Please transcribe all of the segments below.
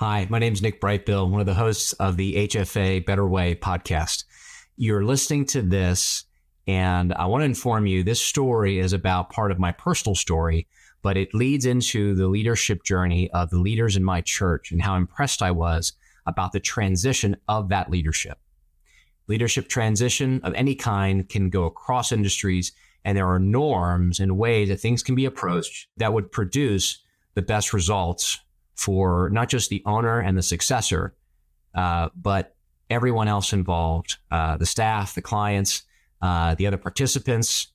Hi, my name is Nick Brightbill, one of the hosts of the HFA Better Way podcast. You're listening to this, and I want to inform you this story is about part of my personal story, but it leads into the leadership journey of the leaders in my church and how impressed I was about the transition of that leadership. Leadership transition of any kind can go across industries, and there are norms and ways that things can be approached that would produce the best results for not just the owner and the successor, but everyone else involved, the staff, the clients, the other participants,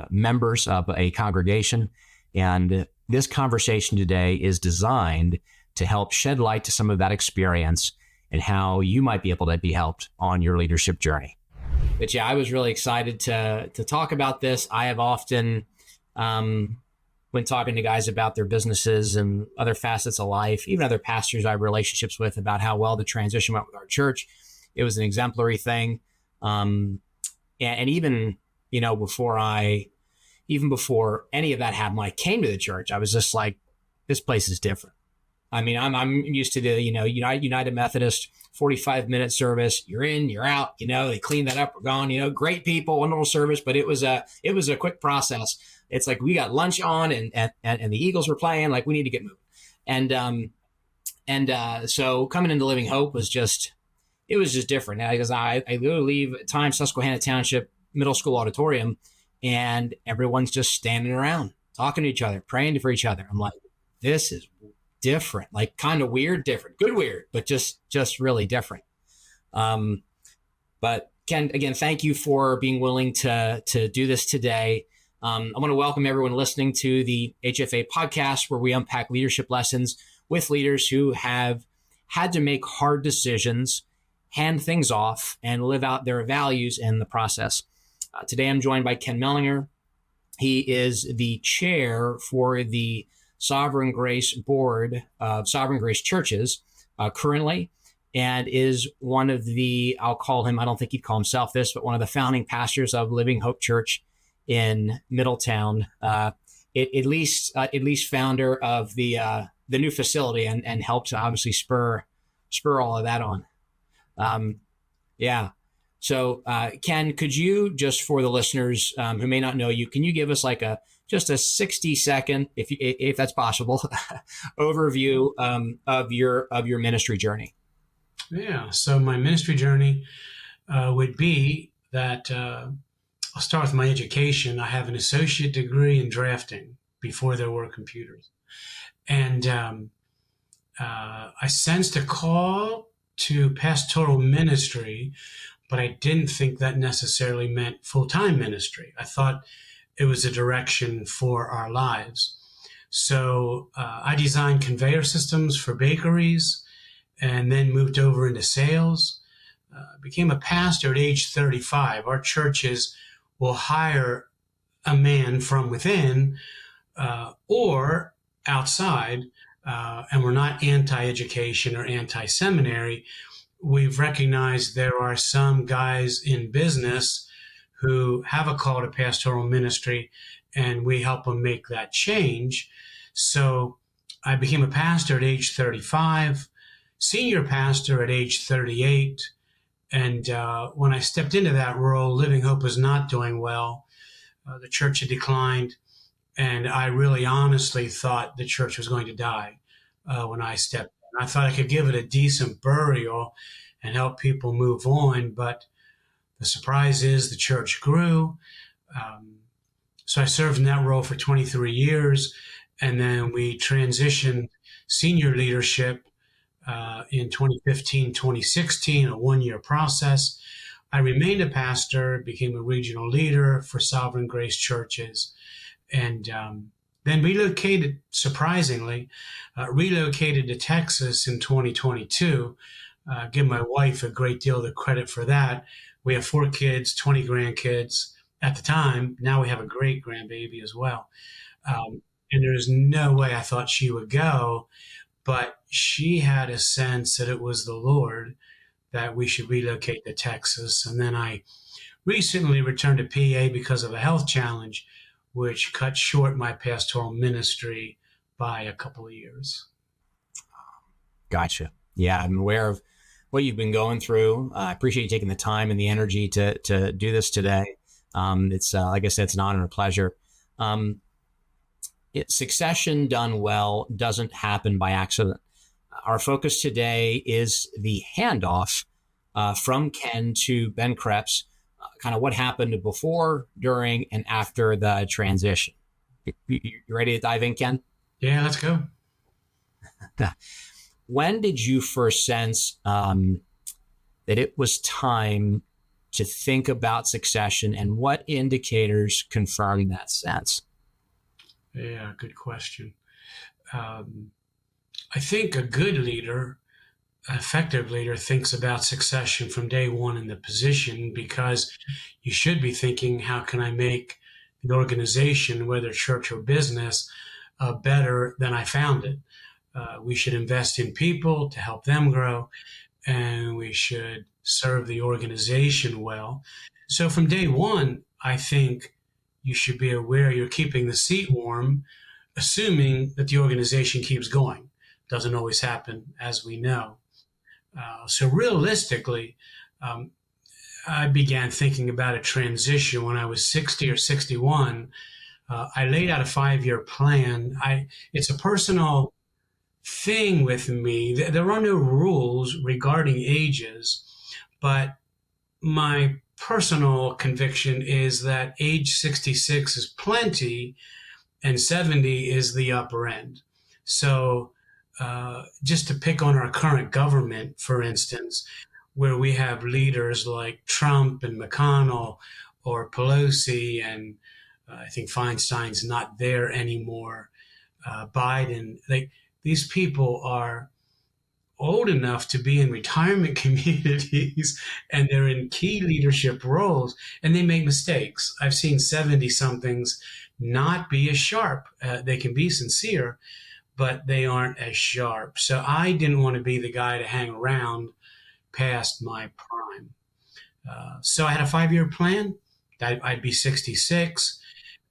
members of a congregation. And this conversation today is designed to help shed light to some of that experience and how you might be able to be helped on your leadership journey. But yeah, I was really excited to talk about this. I have often, when talking to guys about their businesses and other facets of life, even other pastors I have relationships with, about how well the transition went with our church. It was an exemplary thing. And even, before any of that happened, when I came to the church, I was just like, this place is different. I mean, I'm used to the, United Methodist 45-minute service. You're in, you're out, they clean that up, we're gone, great people, wonderful service, but it was a quick process. It's like we got lunch on and the Eagles were playing, like we need to get moving. So coming into Living Hope was just different. Because I literally leave at times Susquehanna Township Middle School auditorium and everyone's just standing around, talking to each other, praying for each other. I'm like, this is different, like kind of weird, different, good weird, but just really different. But Ken, again, thank you for being willing to do this today. I want to welcome everyone listening to the HFA podcast, where we unpack leadership lessons with leaders who have had to make hard decisions, hand things off, and live out their values in the process. Today, I'm joined by Ken Mellinger. He is the chair for the Sovereign Grace Board of Sovereign Grace Churches currently, and is one of the, I'll call him, I don't think he'd call himself this, but one of the founding pastors of Living Hope Church in Middletown, at least founder of the new facility, and helped to obviously spur all of that on. So Ken, could you, just for the listeners who may not know you, can you give us like just a 60-second, if that's possible, overview of your ministry journey? Yeah. So my ministry journey would be that. I'll start with my education. I have an associate degree in drafting before there were computers. And I sensed a call to pastoral ministry, but I didn't think that necessarily meant full-time ministry. I thought it was a direction for our lives. So I designed conveyor systems for bakeries and then moved over into sales. Became a pastor at age 35. Our churches will hire a man from within or outside, and we're not anti-education or anti-seminary. We've recognized there are some guys in business who have a call to pastoral ministry, and we help them make that change. So I became a pastor at age 35, senior pastor at age 38, and when I stepped into that role, Living Hope was not doing well. The church had declined, and I really honestly thought the church was going to die when I stepped in. I thought I could give it a decent burial and help people move on, but the surprise is the church grew. So I served in that role for 23 years, and then we transitioned senior leadership in 2015, 2016, a one-year process. I remained a pastor, became a regional leader for Sovereign Grace Churches, and then relocated, surprisingly, relocated to Texas in 2022. Give my wife a great deal of credit for that. We have 4 kids, 20 grandkids at the time. Now we have a great grandbaby as well. And there's no way I thought she would go, but she had a sense that it was the Lord that we should relocate to Texas. And then I recently returned to PA because of a health challenge, which cut short my pastoral ministry by a couple of years. Gotcha. Yeah, I'm aware of what you've been going through. I appreciate you taking the time and the energy to do this today. It's like I said, it's an honor and a pleasure. Um, Succession done well doesn't happen by accident. Our focus today is the handoff from Ken to Ben Krebs, kind of what happened before, during, and after the transition. You ready to dive in, Ken? Yeah, let's go. When did you first sense that it was time to think about succession, and what indicators confirm that sense? Yeah, good question. I think a good leader, an effective leader, thinks about succession from day one in the position, because you should be thinking, how can I make the organization, whether church or business, better than I found it? We should invest in people to help them grow, and we should serve the organization well. So from day one, I think you should be aware you're keeping the seat warm, assuming that the organization keeps going. Doesn't always happen, as we know. So realistically, um, I began thinking about a transition when I was 60 or 61. I laid out a 5-year plan. It's a personal thing with me. There are no rules regarding ages, but my personal conviction is that age 66 is plenty and 70 is the upper end. So, just to pick on our current government, for instance, where we have leaders like Trump and McConnell or Pelosi, and I think Feinstein's not there anymore, Biden, these people are old enough to be in retirement communities, and they're in key leadership roles, and they make mistakes. I've seen 70 somethings not be as sharp. They can be sincere, but they aren't as sharp. So I didn't want to be the guy to hang around past my prime. So I had a 5-year plan. I'd be 66.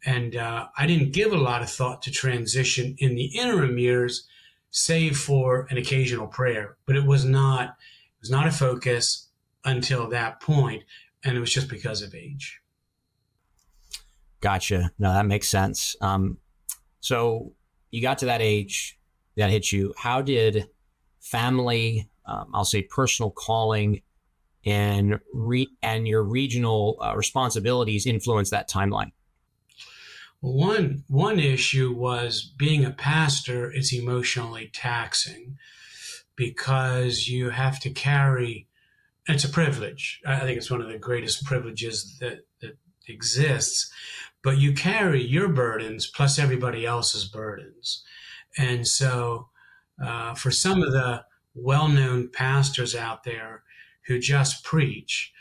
And I didn't give a lot of thought to transition in the interim years, save for an occasional prayer. But it was not a focus until that point, and it was just because of age. Gotcha. No, that makes sense. So you got to that age that hit you. How did family, I'll say personal calling, and your regional responsibilities influence that timeline? Well, one issue was being a pastor is emotionally taxing, because you have to carry. It's a privilege. I think it's one of the greatest privileges that exists. But you carry your burdens plus everybody else's burdens. And so, for some of the well-known pastors out there who just preach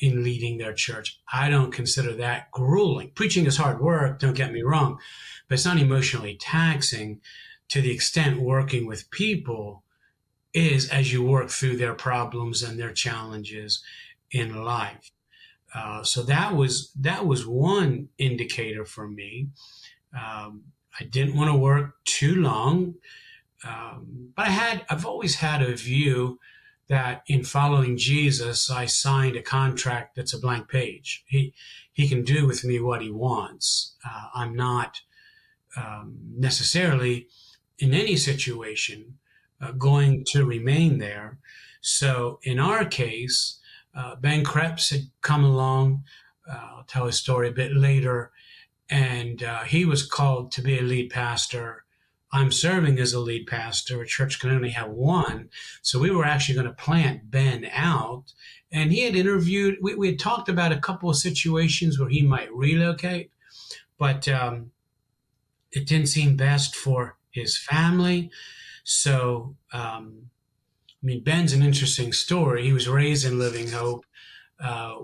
in leading their church, I don't consider that grueling. Preaching is hard work, don't get me wrong, but it's not emotionally taxing to the extent working with people is as you work through their problems and their challenges in life. So that was one indicator for me. I didn't want to work too long, but I've always had a view that in following Jesus, I signed a contract that's a blank page. He can do with me what he wants. I'm not necessarily in any situation going to remain there. So in our case, Ben Krebs had come along. I'll tell his story a bit later. And he was called to be a lead pastor. I'm serving as a lead pastor. A church can only have one. So we were actually going to plant Ben out. And he had interviewed, we had talked about a couple of situations where he might relocate, but it didn't seem best for his family. So, Ben's an interesting story. He was raised in Living Hope.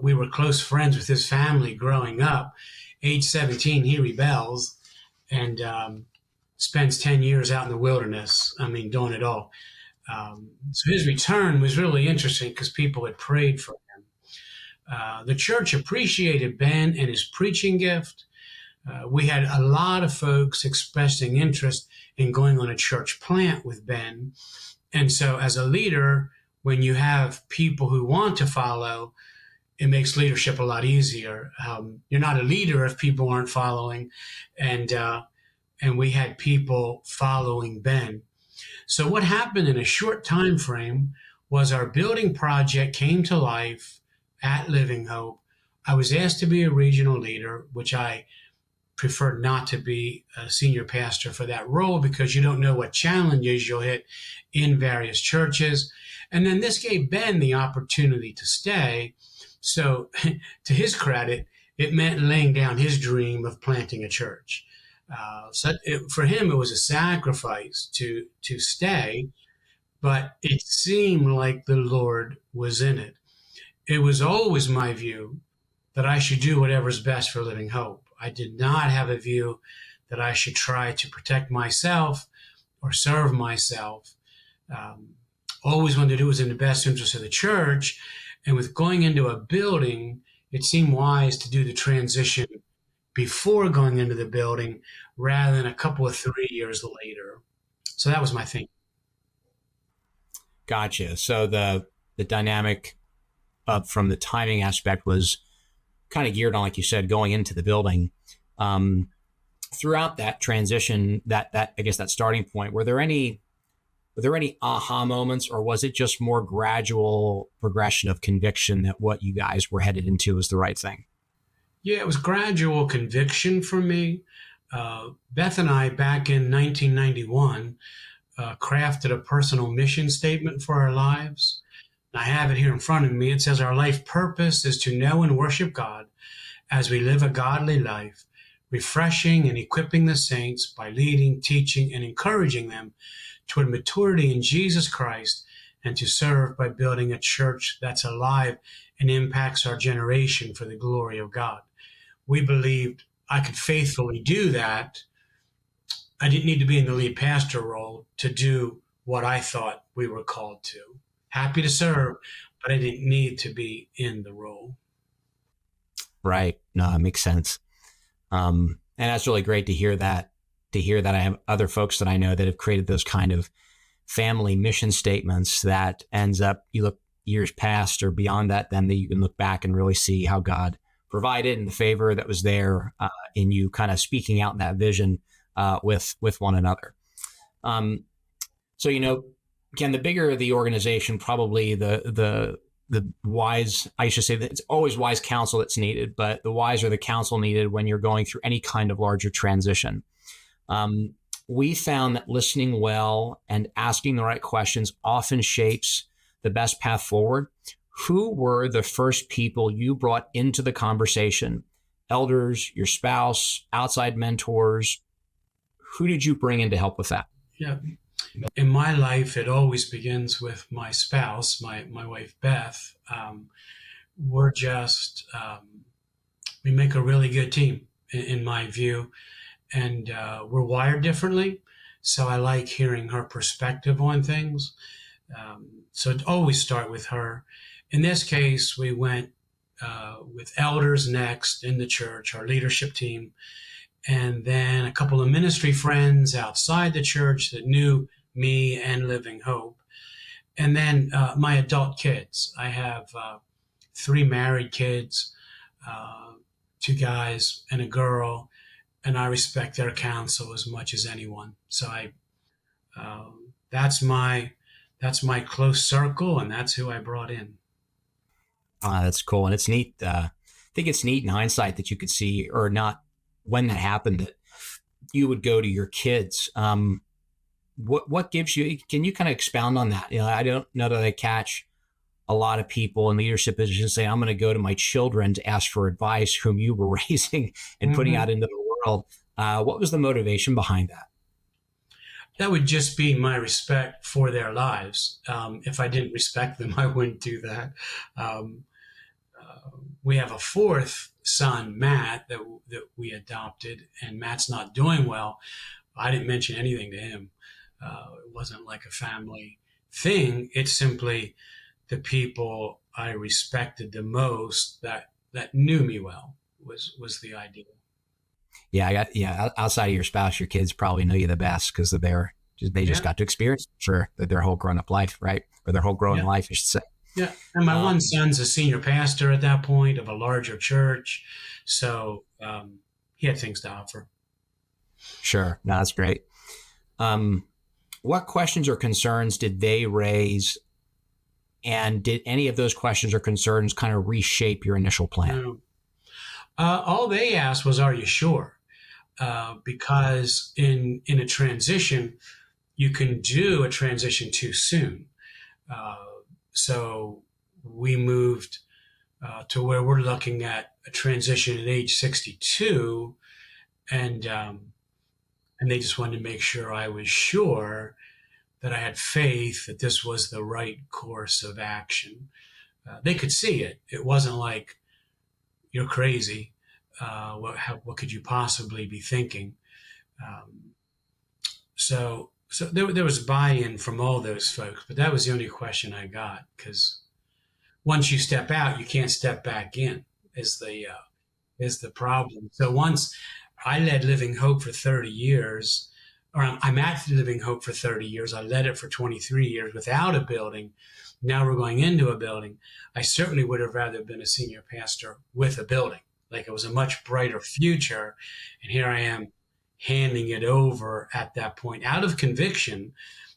We were close friends with his family growing up. Age 17, he rebels and spends 10 years out in the wilderness. Doing it all. So his return was really interesting because people had prayed for him. The church appreciated Ben and his preaching gift. We had a lot of folks expressing interest in going on a church plant with Ben. And so as a leader, when you have people who want to follow, it makes leadership a lot easier. You're not a leader if people aren't following. And we had people following Ben. So what happened in a short time frame was our building project came to life at Living Hope. I was asked to be a regional leader, which I preferred not to be a senior pastor for that role because you don't know what challenges you'll hit in various churches. And then this gave Ben the opportunity to stay. So to his credit, it meant laying down his dream of planting a church. For him, it was a sacrifice to stay, but it seemed like the Lord was in it. It was always my view that I should do whatever's best for Living Hope. I did not have a view that I should try to protect myself or serve myself. Always wanted to do what was in the best interest of the church. And with going into a building, it seemed wise to do the transition before going into the building rather than a couple of 3 years later. So that was my thinking. Gotcha. So the dynamic from the timing aspect was kind of geared on, like you said, going into the building. Throughout that transition, that I guess that starting point, were there any aha moments, or was it just more gradual progression of conviction that what you guys were headed into was the right thing? Yeah, it was gradual conviction for me. Beth and I, back in 1991, crafted a personal mission statement for our lives. I have it here in front of me. It says, "Our life purpose is to know and worship God as we live a godly life, refreshing and equipping the saints by leading, teaching, and encouraging them toward maturity in Jesus Christ, and to serve by building a church that's alive and impacts our generation for the glory of God." We believed I could faithfully do that. I didn't need to be in the lead pastor role to do what I thought we were called to. Happy to serve, but I didn't need to be in the role. Right. No, it makes sense. And that's really great to hear that. I have other folks that I know that have created those kind of family mission statements that ends up, you look years past or beyond that, then you can look back and really see how God provided and the favor that was there in you kind of speaking out that vision with one another. So, Ken, the bigger the organization, probably the wise, I should say that it's always wise counsel that's needed, but the wiser the counsel needed when you're going through any kind of larger transition. We found that listening well and asking the right questions often shapes the best path forward. Who were the first people you brought into the conversation? Elders, your spouse, outside mentors? Who did you bring in to help with that? Yeah. In my life, it always begins with my spouse, my wife, Beth. We're just, we make a really good team in my view. And we're wired differently. So I like hearing her perspective on things. So it always start with her. In this case, we went with elders next in the church, our leadership team, and then a couple of ministry friends outside the church that knew me and Living Hope. And then my adult kids. I have 3 married kids, 2 guys and a girl, and I respect their counsel as much as anyone. So that's my close circle, and that's who I brought in. That's cool. And it's neat. I think it's neat in hindsight that you could see, or not when that happened, that you would go to your kids. What gives you, can you kind of expound on that? I don't know that I catch a lot of people in leadership positions say, I'm going to go to my children to ask for advice whom you were raising and putting out into the world. What was the motivation behind that? That would just be my respect for their lives. If I didn't respect them, I wouldn't do that. We have a 4th son, Matt, that we adopted, and Matt's not doing well. I didn't mention anything to him. It wasn't like a family thing. It's simply the people I respected the most that knew me well was the idea. Yeah, outside of your spouse, your kids probably know you the best because they're there They just Yeah. got to experience it for their whole grown up life, right? Or their whole growing Yeah. life, I should say. Yeah. And my one Um, son's a senior pastor at that point of a larger church. So he had things to offer. sure. No, that's great. Um, what questions or concerns did they raise? And did any of those questions or concerns kind of reshape your initial plan? No. All they asked was, "Are you sure?" Because in a transition, you can do a transition too soon. Uh, so we moved to where we're looking at a transition at age 62, and and they just wanted to make sure I was sure that I had faith that this was the right course of action. They could see it. It wasn't like you're crazy. What could you possibly be thinking? Um, so there was buy-in from all those folks, but that was the only question I got because once you step out, you can't step back in. Is the problem? So once I led Living Hope for 30 years, or I'm at Living Hope for 30 years. I led it for 23 years without a building. Now we're going into a building. I certainly would have rather been a senior pastor with a building. Like it was a much brighter future. And here I am handing it over at that point out of conviction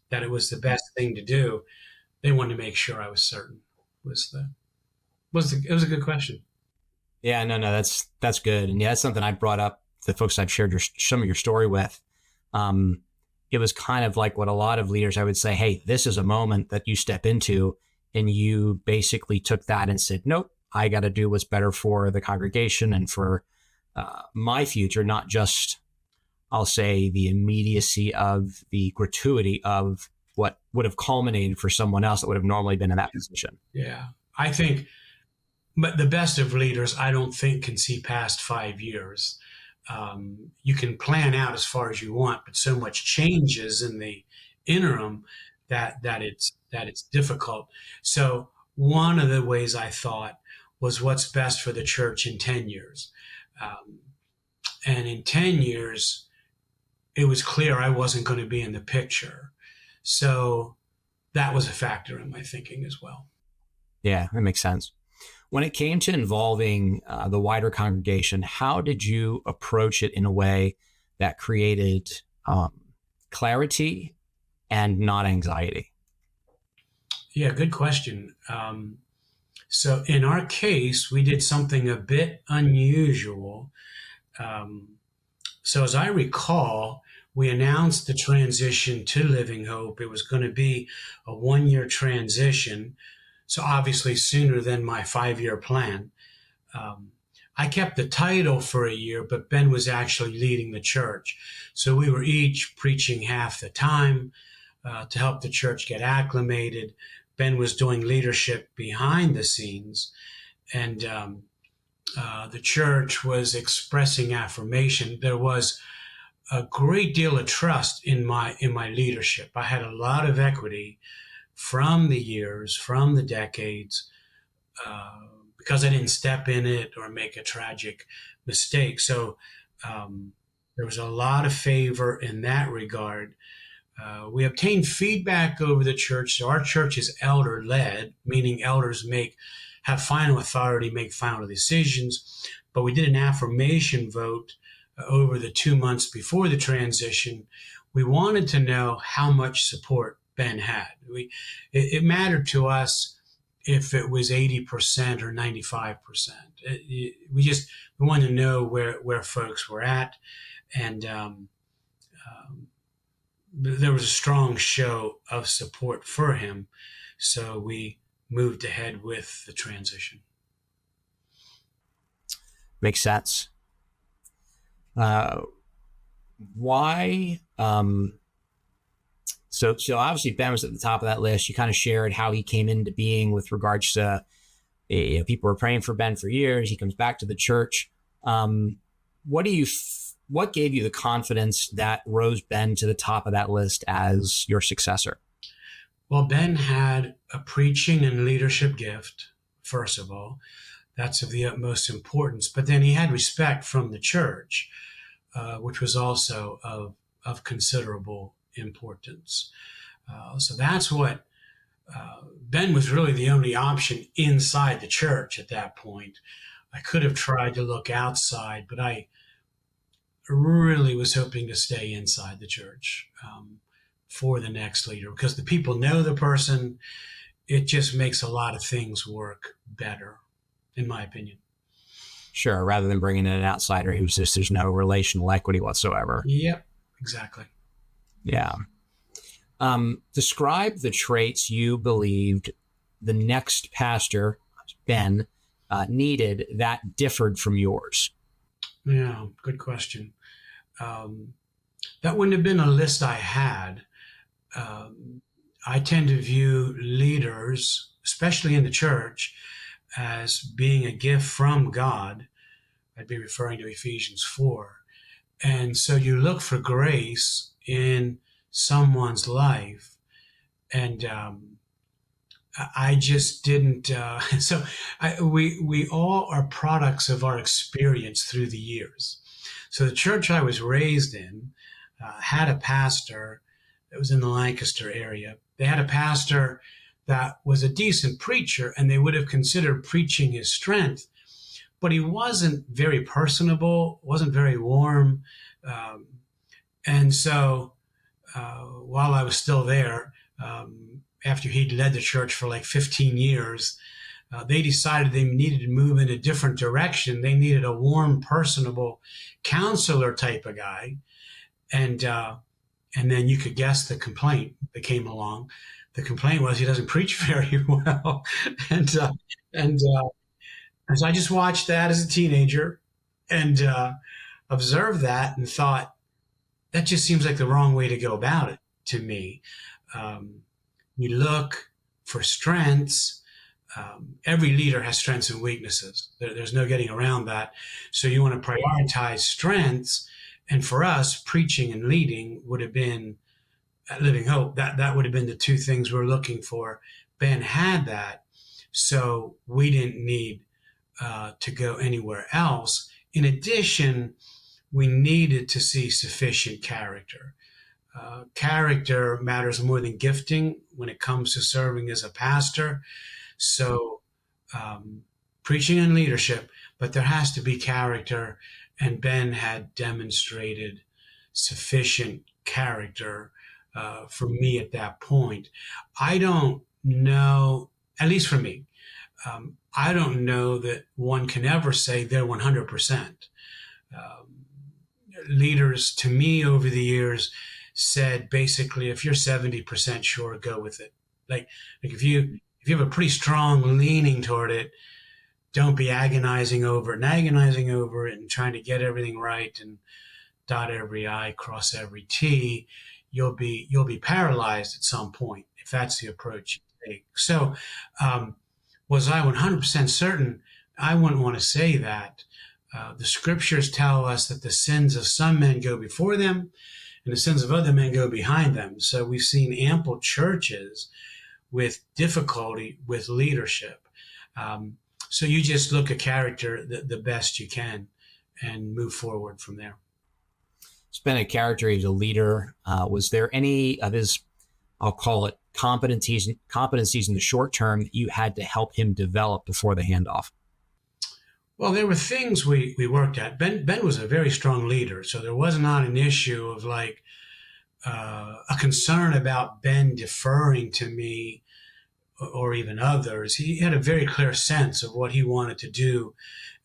that it was the best thing to do. They wanted to make sure I was certain. It was a good question. Yeah, no, that's good. And yeah, that's something I brought up to the folks I've shared some of your story with. Um, it was kind of like what a lot of leaders, I would say, hey, this is a moment that you step into, and you basically took that and said, nope, I got to do what's better for the congregation and for my future, not just, I'll say, the immediacy of the gratuity of what would have culminated for someone else that would have normally been in that position. Yeah. I think, but the best of leaders, I don't think can see past 5 years. You can plan out as far as you want, but so much changes in the interim that it's difficult. So one of the ways I thought was what's best for the church in 10 years. Um, and in 10 years, it was clear I wasn't going to be in the picture. So that was a factor in my thinking as well. Yeah, that makes sense. When it came to involving the wider congregation, how did you approach it in a way that created clarity and not anxiety? Yeah, good question. So in our case, we did something a bit unusual. Um, so as I recall, we announced the transition to Living Hope. It was going to be a 1 year transition. So obviously sooner than my 5 year plan. Um, I kept the title for a year, but Ben was actually leading the church. So we were each preaching half the time to help the church get acclimated. Ben was doing leadership behind the scenes, and the church was expressing affirmation. There was a great deal of trust in my leadership. I had a lot of equity from the years, from the decades, because I didn't step in it or make a tragic mistake. So there was a lot of favor in that regard. We obtained feedback over the church. So our church is elder led, meaning elders have final authority, make final decisions. But we did an affirmation vote over the 2 months before the transition. We wanted to know how much support Ben had. It mattered to us if it was 80% or 95%. We wanted to know where folks were at. And there was a strong show of support for him. So we moved ahead with the transition. Makes sense. Why? So obviously Ben was at the top of that list. You kind of shared how he came into being with regards to people were praying for Ben for years. He comes back to the church. What gave you the confidence that rose Ben to the top of that list as your successor? Well, Ben had a preaching and leadership gift, first of all. That's of the utmost importance. But then he had respect from the church, which was also of considerable importance. So that's what Ben was really the only option inside the church at that point. I could have tried to look outside, but I really was hoping to stay inside the church for the next leader, because the people know the person. It just makes a lot of things work better, in my opinion. Sure, rather than bringing in an outsider who's just, there's no relational equity whatsoever. Yep, exactly. Yeah. Describe the traits you believed the next pastor, Ben, needed that differed from yours. Yeah, good question. That wouldn't have been a list I had. I tend to view leaders, especially in the church, as being a gift from God. I'd be referring to Ephesians 4. And so you look for grace in someone's life. And I just didn't. We all are products of our experience through the years. So the church I was raised in had a pastor that was in the Lancaster area. They had a pastor that was a decent preacher, and they would have considered preaching his strength, but he wasn't very personable, wasn't very warm. And so while I was still there, after he'd led the church for like 15 years, they decided they needed to move in a different direction. They needed a warm, personable counselor type of guy. And then you could guess the complaint that came along. The complaint was he doesn't preach very well. And so I just watched that as a teenager and observed that and thought, that just seems like the wrong way to go about it to me. You look for strengths. Every leader has strengths and weaknesses. There's no getting around that. So you want to prioritize strengths. And for us, preaching and leading would have been at Living Hope. That would have been the two things we're looking for. Ben had that, so we didn't need to go anywhere else. In addition, we needed to see sufficient character. Character matters more than gifting when it comes to serving as a pastor. So preaching and leadership, but there has to be character. And Ben had demonstrated sufficient character for me at that point. I don't know, at least for me, I don't know that one can ever say they're 100%. Leaders to me over the years said basically, if you're 70% sure, go with it. Like if you have a pretty strong leaning toward it, don't be agonizing over it and trying to get everything right and dot every I, cross every T. You'll be paralyzed at some point if that's the approach you take. So was I 100% certain? I wouldn't want to say that. The scriptures tell us that the sins of some men go before them and the sins of other men go behind them. So we've seen ample churches with difficulty with leadership. So you just look at character the best you can and move forward from there. It's been a character, he's a leader. Was there any of his, I'll call it competencies in the short term that you had to help him develop before the handoff? Well, there were things we worked at. Ben was a very strong leader, so there was not an issue of like a concern about Ben deferring to me or even others. He had a very clear sense of what he wanted to do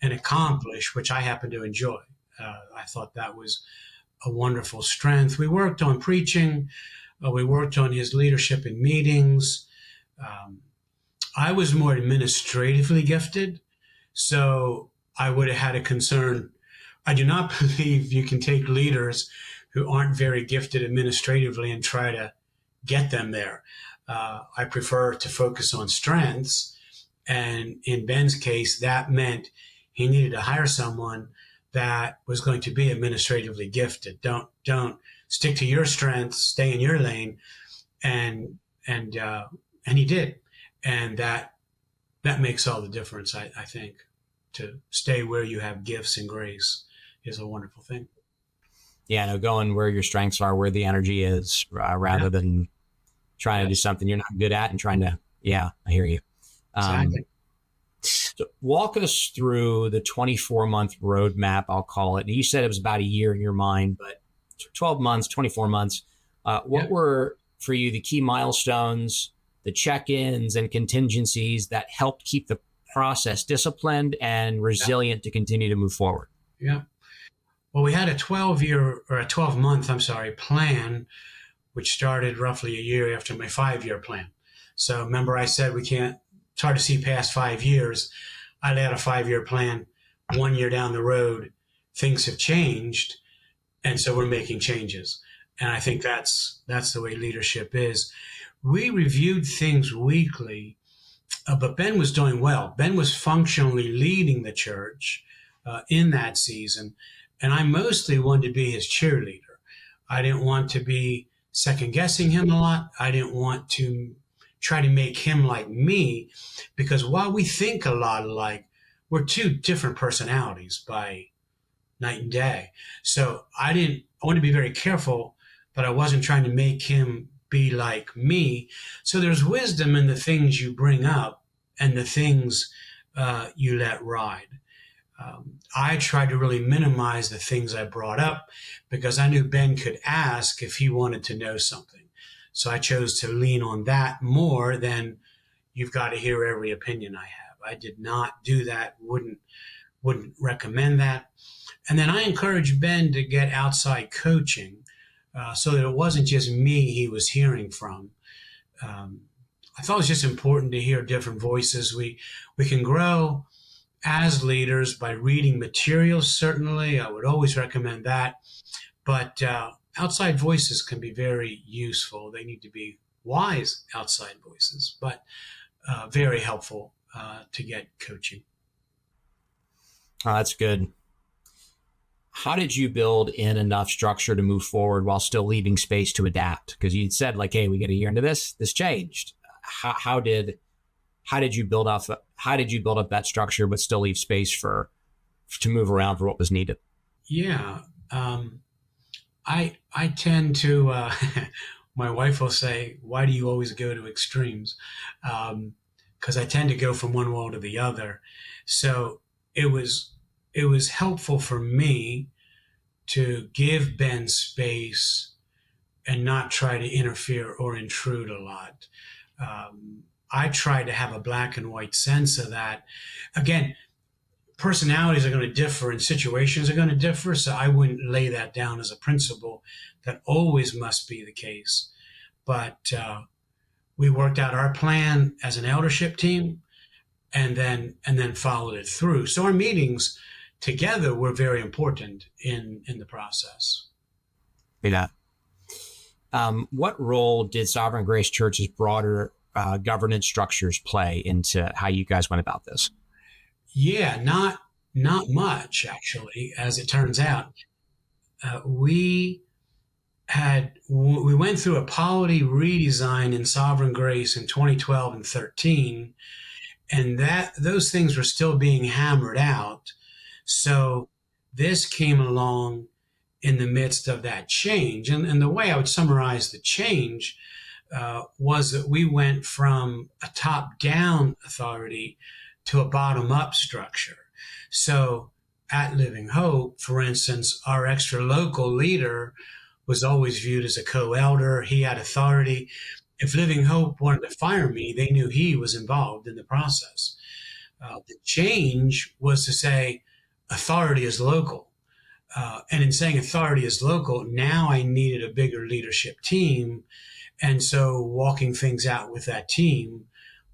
and accomplish, which I happen to enjoy. I thought that was a wonderful strength. We worked on preaching. We worked on his leadership in meetings. I was more administratively gifted, so I would have had a concern. I do not believe you can take leaders who aren't very gifted administratively and try to get them there. I prefer to focus on strengths. And in Ben's case, that meant he needed to hire someone that was going to be administratively gifted. Don't stick to your strengths, stay in your lane. And he did. And that makes all the difference, I think. To stay where you have gifts and grace is a wonderful thing. Yeah, no, going where your strengths are, where the energy is, rather Yeah, than trying to do yes, something you're not good at and trying to, yeah, I hear you. exactly. So walk us through the 24-month roadmap, I'll call it. You said it was about a year in your mind, but 12 months, 24 months. What Yep. were for you the key milestones, the check-ins and contingencies that helped keep the process disciplined and Yep. resilient to continue to move forward? Yep. Well, we had a 12-year or a 12-month, I'm sorry, plan, which started roughly a year after my 5-year plan. So remember, I said we can't, it's hard to see past 5 years. I laid out a 5-year plan. 1 year down the road, things have changed, and so we're making changes. And I think that's the way leadership is. We reviewed things weekly, but Ben was doing well. Ben was functionally leading the church in that season, and I mostly wanted to be his cheerleader. I didn't want to be second guessing him a lot. I didn't want to try to make him like me, because while we think a lot alike, we're two different personalities by night and day. So I want to be very careful, but I wasn't trying to make him be like me. So there's wisdom in the things you bring up and the things you let ride. I tried to really minimize the things I brought up because I knew Ben could ask if he wanted to know something. So I chose to lean on that more than you've got to hear every opinion I have. I did not do that, wouldn't recommend that. And then I encouraged Ben to get outside coaching so that it wasn't just me he was hearing from. Um, I thought it was just important to hear different voices. We can grow as leaders by reading materials, certainly. I would always recommend that. But outside voices can be very useful. They need to be wise outside voices, but very helpful to get coaching. Oh, that's good. How did you build in enough structure to move forward while still leaving space to adapt? Because you said like, "Hey, we get a year into this changed." How did you build off? How did you build up that structure but still leave space to move around for what was needed? Yeah, I tend to. My wife will say, "Why do you always go to extremes?" Because I tend to go from one wall to the other. So it was it was helpful for me to give Ben space and not try to interfere or intrude a lot. I try to have a black and white sense of that. Again, personalities are going to differ and situations are going to differ. So I wouldn't lay that down as a principle that always must be the case. But we worked out our plan as an eldership team and then followed it through. So our meetings together were very important in the process. Yeah. What role did Sovereign Grace Church's broader governance structures play into how you guys went about this? Yeah, not much actually, as it turns out. We went through a polity redesign in Sovereign Grace in 2012 and 13, and that those things were still being hammered out. So this came along in the midst of that change, and the way I would summarize the change was that we went from a top-down authority to a bottom-up structure. So at Living Hope, for instance, our extra local leader was always viewed as a co-elder. He had authority. If Living Hope wanted to fire me, they knew he was involved in the process. The change was to say authority is local. And in saying authority is local, now I needed a bigger leadership team. And so walking things out with that team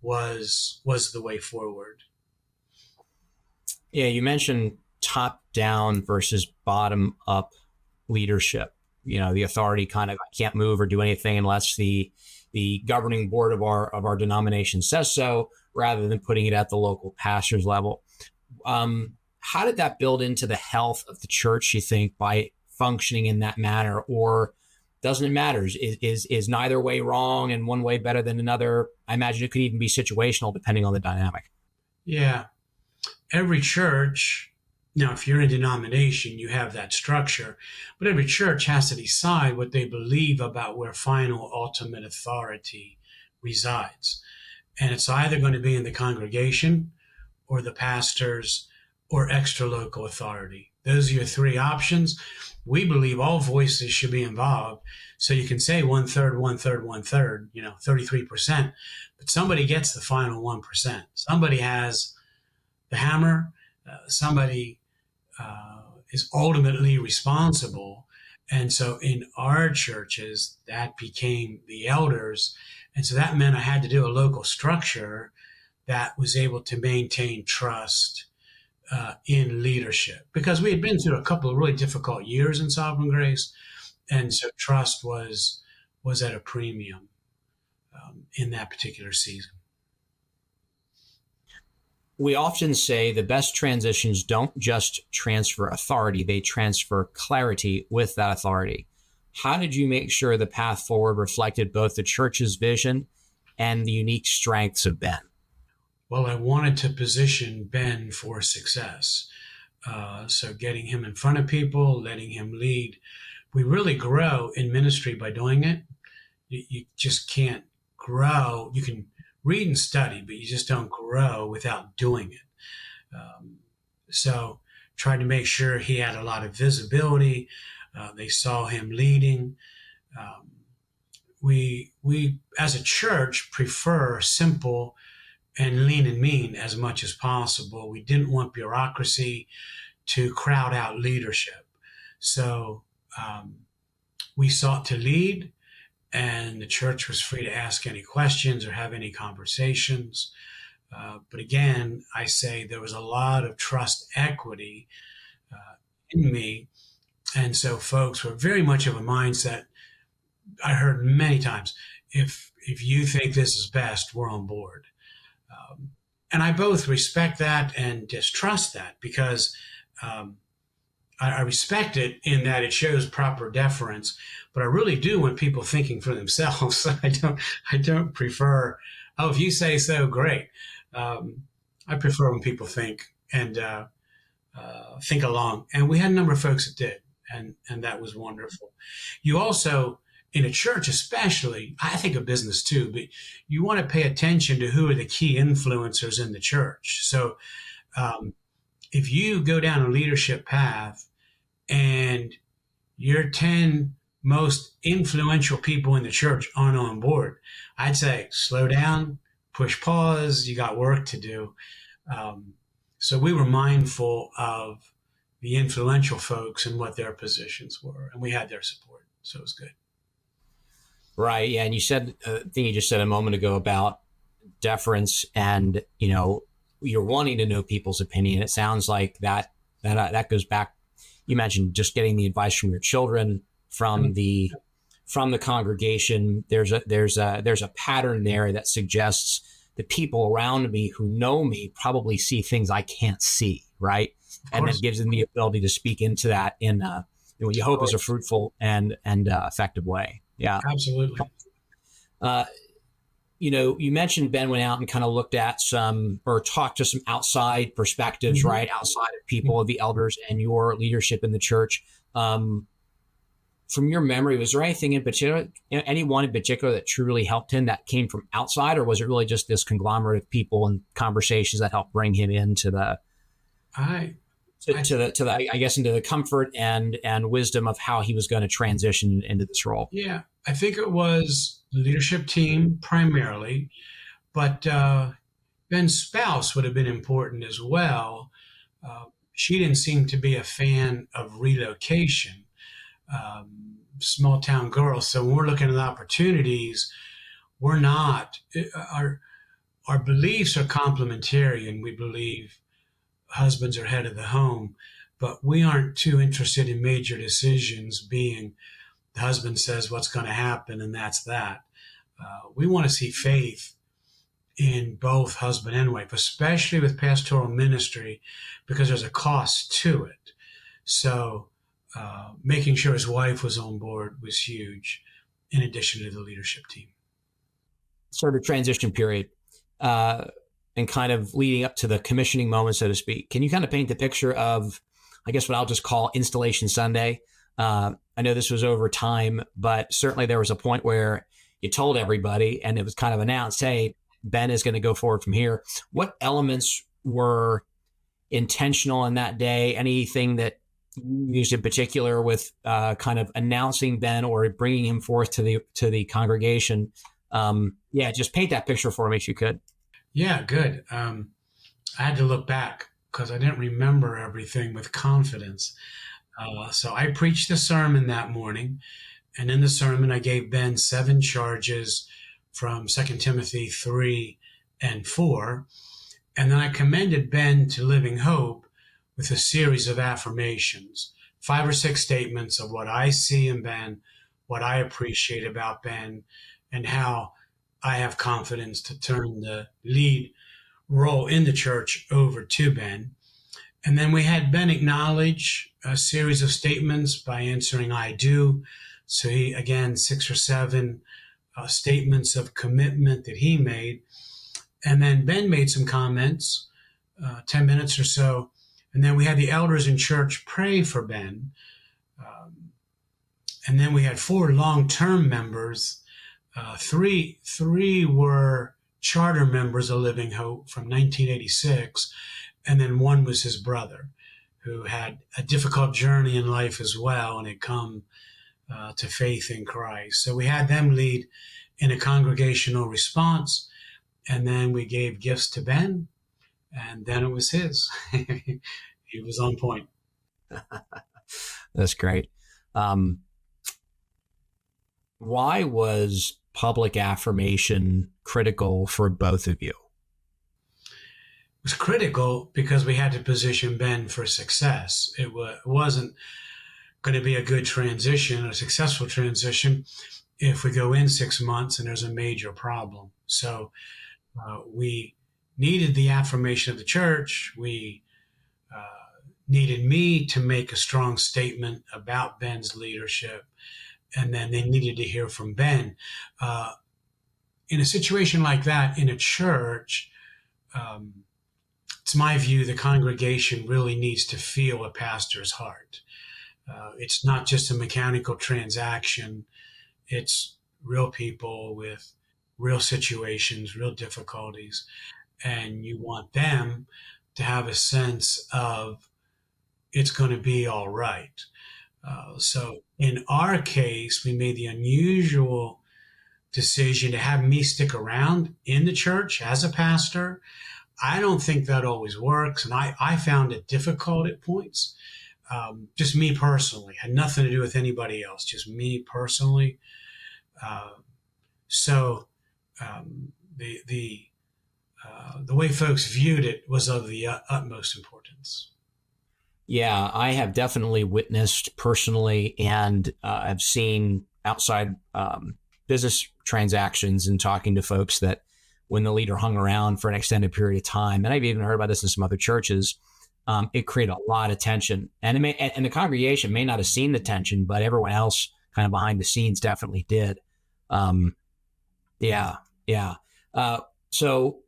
was the way forward. Yeah, you mentioned top down versus bottom up leadership. You know, the authority kind of can't move or do anything unless the governing board of our denomination says so, rather than putting it at the local pastor's level. How did that build into the health of the church, you think, by functioning in that manner? Or doesn't it matter? Is neither way wrong and one way better than another? I imagine it could even be situational depending on the dynamic. Yeah. Every church Now, if you're in a denomination, you have that structure, but every church has to decide what they believe about where final ultimate authority resides. And it's either going to be in the congregation or the pastors or extra local authority. Those are your three options. We believe all voices should be involved. So you can say one third, one third, one third, 33%, but somebody gets the final 1%. Somebody has the hammer. Somebody is ultimately responsible. And so in our churches, that became the elders. And so that meant I had to do a local structure that was able to maintain trust in leadership, because we had been through a couple of really difficult years in Sovereign Grace. And so trust was at a premium in that particular season. We often say the best transitions don't just transfer authority, they transfer clarity with that authority. How did you make sure the path forward reflected both the church's vision and the unique strengths of Ben? Well, I wanted to position Ben for success. So getting him in front of people, letting him lead. We really grow in ministry by doing it. You just can't grow. You can read and study, but you just don't grow without doing it. So tried to make sure he had a lot of visibility. They saw him leading. We as a church prefer simple and lean and mean as much as possible. We didn't want bureaucracy to crowd out leadership. So we sought to lead, and the church was free to ask any questions or have any conversations. But again, I say there was a lot of trust equity in me. And so folks were very much of a mindset. I heard many times, if you think this is best, we're on board. And I both respect that and distrust that, because I respect it in that it shows proper deference, but I really do want people thinking for themselves. I don't prefer, oh, if you say so, great. I prefer when people think and think along. And we had a number of folks that did, and that was wonderful. You also, in a church especially, I think of business too, but you want to pay attention to who are the key influencers in the church. So if you go down a leadership path and your 10 most influential people in the church aren't on board, I'd say slow down, push pause, you got work to do. So we were mindful of the influential folks and what their positions were, and we had their support. So it was good. Right. Yeah. And you said, I think you just said a moment ago about deference, and, you're wanting to know people's opinion. It sounds like that goes back. You mentioned just getting the advice from your children, from the congregation. There's a pattern there that suggests the people around me who know me probably see things I can't see. Right. And that gives them the ability to speak into that in what you hope is a fruitful and effective way. Yeah, absolutely. You mentioned Ben went out and kind of looked at or talked to some outside perspectives, mm-hmm. right? Outside of people, the elders and your leadership in the church. From your memory, was there anything in particular, anyone in particular that truly helped him that came from outside, or was it really just this conglomerate of people and conversations that helped bring him into the, into the comfort and wisdom of how he was going to transition into this role? Yeah, I think it was the leadership team primarily, but Ben's spouse would have been important as well. She didn't seem to be a fan of relocation, small town girl. So when we're looking at opportunities, we're not, our beliefs are complementary, and we believe husbands are head of the home, but we aren't too interested in major decisions being the husband says what's going to happen, and that's that. We want to see faith in both husband and wife, especially with pastoral ministry, because there's a cost to it. So making sure his wife was on board was huge, in addition to the leadership team. Sort of transition period. and kind of leading up to the commissioning moment, so to speak. Can you kind of paint the picture of, I guess, what I'll just call Installation Sunday? I know this was over time, but certainly there was a point where you told everybody and it was kind of announced, hey, Ben is going to go forward from here. What elements were intentional in that day? Anything that you used in particular with kind of announcing Ben or bringing him forth to the congregation? Just paint that picture for me if you could. Yeah, good. I had to look back because I didn't remember everything with confidence. So I preached a sermon that morning, and in the sermon I gave Ben 7 charges from 2 Timothy 3 and 4, and then I commended Ben to Living Hope with a series of affirmations, 5 or 6 statements of what I see in Ben, what I appreciate about Ben, and how I have confidence to turn the lead role in the church over to Ben. And then we had Ben acknowledge a series of statements by answering I do. So he, again, 6 or 7 statements of commitment that he made. And then Ben made some comments, 10 minutes or so. And then we had the elders in church pray for Ben. And then we had 4 long-term members. Three were charter members of Living Hope from 1986. And then 1 was his brother, who had a difficult journey in life as well and had come to faith in Christ. So we had them lead in a congregational response, and then we gave gifts to Ben, and then it was his. He was on point. That's great. Why was public affirmation critical for both of you? Was critical because we had to position Ben for success. It wasn't going to be a good transition, a successful transition, if we go in 6 months and there's a major problem. So we needed the affirmation of the church. We needed me to make a strong statement about Ben's leadership, and then they needed to hear from Ben. In a situation like that in a church, it's my view the congregation really needs to feel a pastor's heart. It's not just a mechanical transaction. It's real people with real situations, real difficulties. And you want them to have a sense of it's going to be all right. So in our case, we made the unusual decision to have me stick around in the church as a pastor. I don't think that always works, and I found it difficult at points. Just me personally, had nothing to do with anybody else, just me personally. So the way folks viewed it was of the utmost importance. Yeah, I have definitely witnessed personally, and I've seen outside business transactions and talking to folks that when the leader hung around for an extended period of time, and I've even heard about this in some other churches, it created a lot of tension. And the congregation may not have seen the tension, but everyone else kind of behind the scenes definitely did. So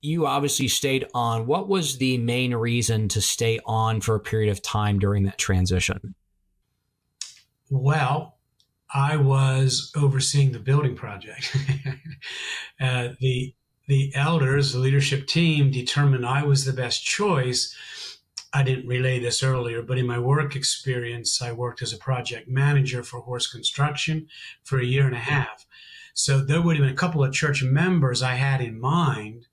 you obviously stayed on. What was the main reason to stay on for a period of time during that transition? Well, I was overseeing the building project. The elders, the leadership team, determined I was the best choice. I didn't relay this earlier, but in my work experience, I worked as a project manager for horse construction for 1.5 years. So there would have been a couple of church members I had in mind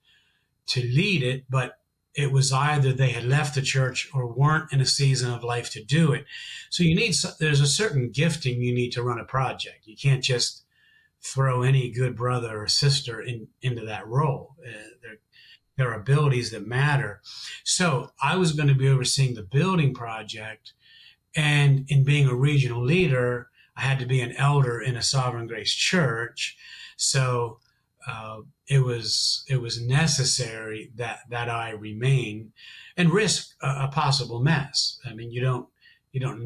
to lead it, but it was either they had left the church or weren't in a season of life to do it. So there's a certain gifting you need to run a project. You can't just throw any good brother or sister into that role. There are abilities that matter. So I was going to be overseeing the building project, and in being a regional leader, I had to be an elder in a Sovereign Grace church. So it was necessary that I remain and risk a possible mess. I mean, you don't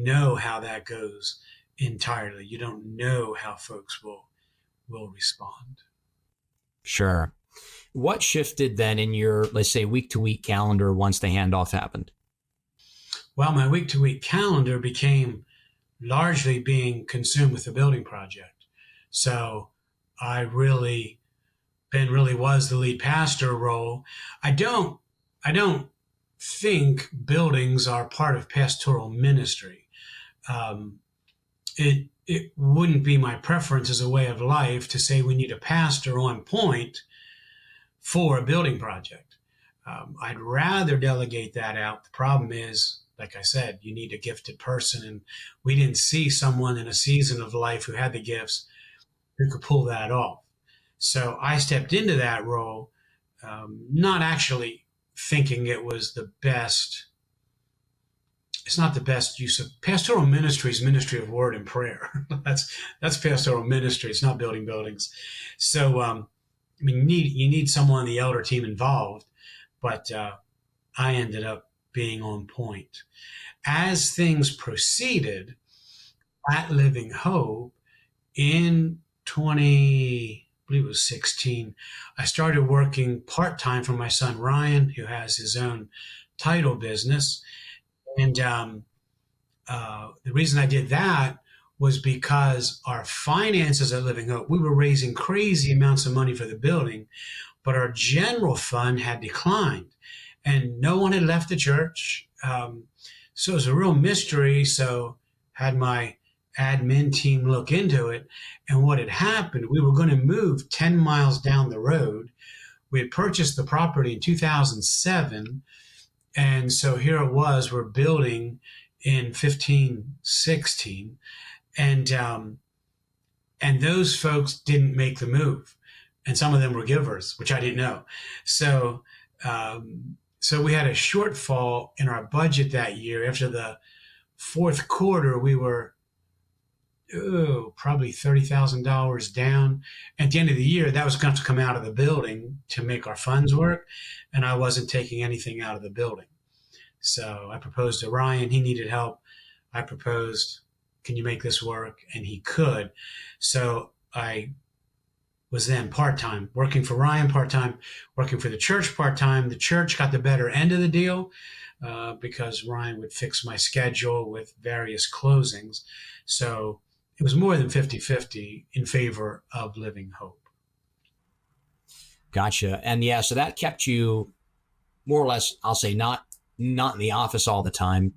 know how that goes entirely. You don't know how folks will respond. Sure. What shifted then in your, let's say, week-to-week calendar once the handoff happened? Well, my week-to-week calendar became largely being consumed with the building project. So I really, Ben really was the lead pastor role. I don't think buildings are part of pastoral ministry. Um, it wouldn't be my preference as a way of life to say we need a pastor on point for a building project. I'd rather delegate that out. The problem is, like I said, you need a gifted person, and we didn't see someone in a season of life who had the gifts who could pull that off. So I stepped into that role, not actually thinking it was the best. It's not the best use of pastoral ministries, ministry of word and prayer. that's pastoral ministry. It's not building buildings. So I mean, you need someone on the elder team involved, but I ended up being on point. As things proceeded at Living Hope in 20, I believe it was 16, I started working part-time for my son Ryan, who has his own title business. And the reason I did that was because our finances at Living Hope, we were raising crazy amounts of money for the building, but our general fund had declined and no one had left the church. So it was a real mystery. So had my admin team look into it. And what had happened, we were going to move 10 miles down the road. We had purchased the property in 2007. And so here it was, we're building in 15, 16. And those folks didn't make the move. And some of them were givers, which I didn't know. So we had a shortfall in our budget that year. After the fourth quarter, we were probably $30,000 down. At the end of the year, that was going to come out of the building to make our funds work, and I wasn't taking anything out of the building. So I proposed to Ryan. He needed help. I proposed, can you make this work? And he could. So I was then part-time, working for Ryan part-time, working for the church part-time. The church got the better end of the deal because Ryan would fix my schedule with various closings. So it was more than 50-50 in favor of Living Hope. Gotcha. And yeah, so that kept you more or less, I'll say, not in the office all the time,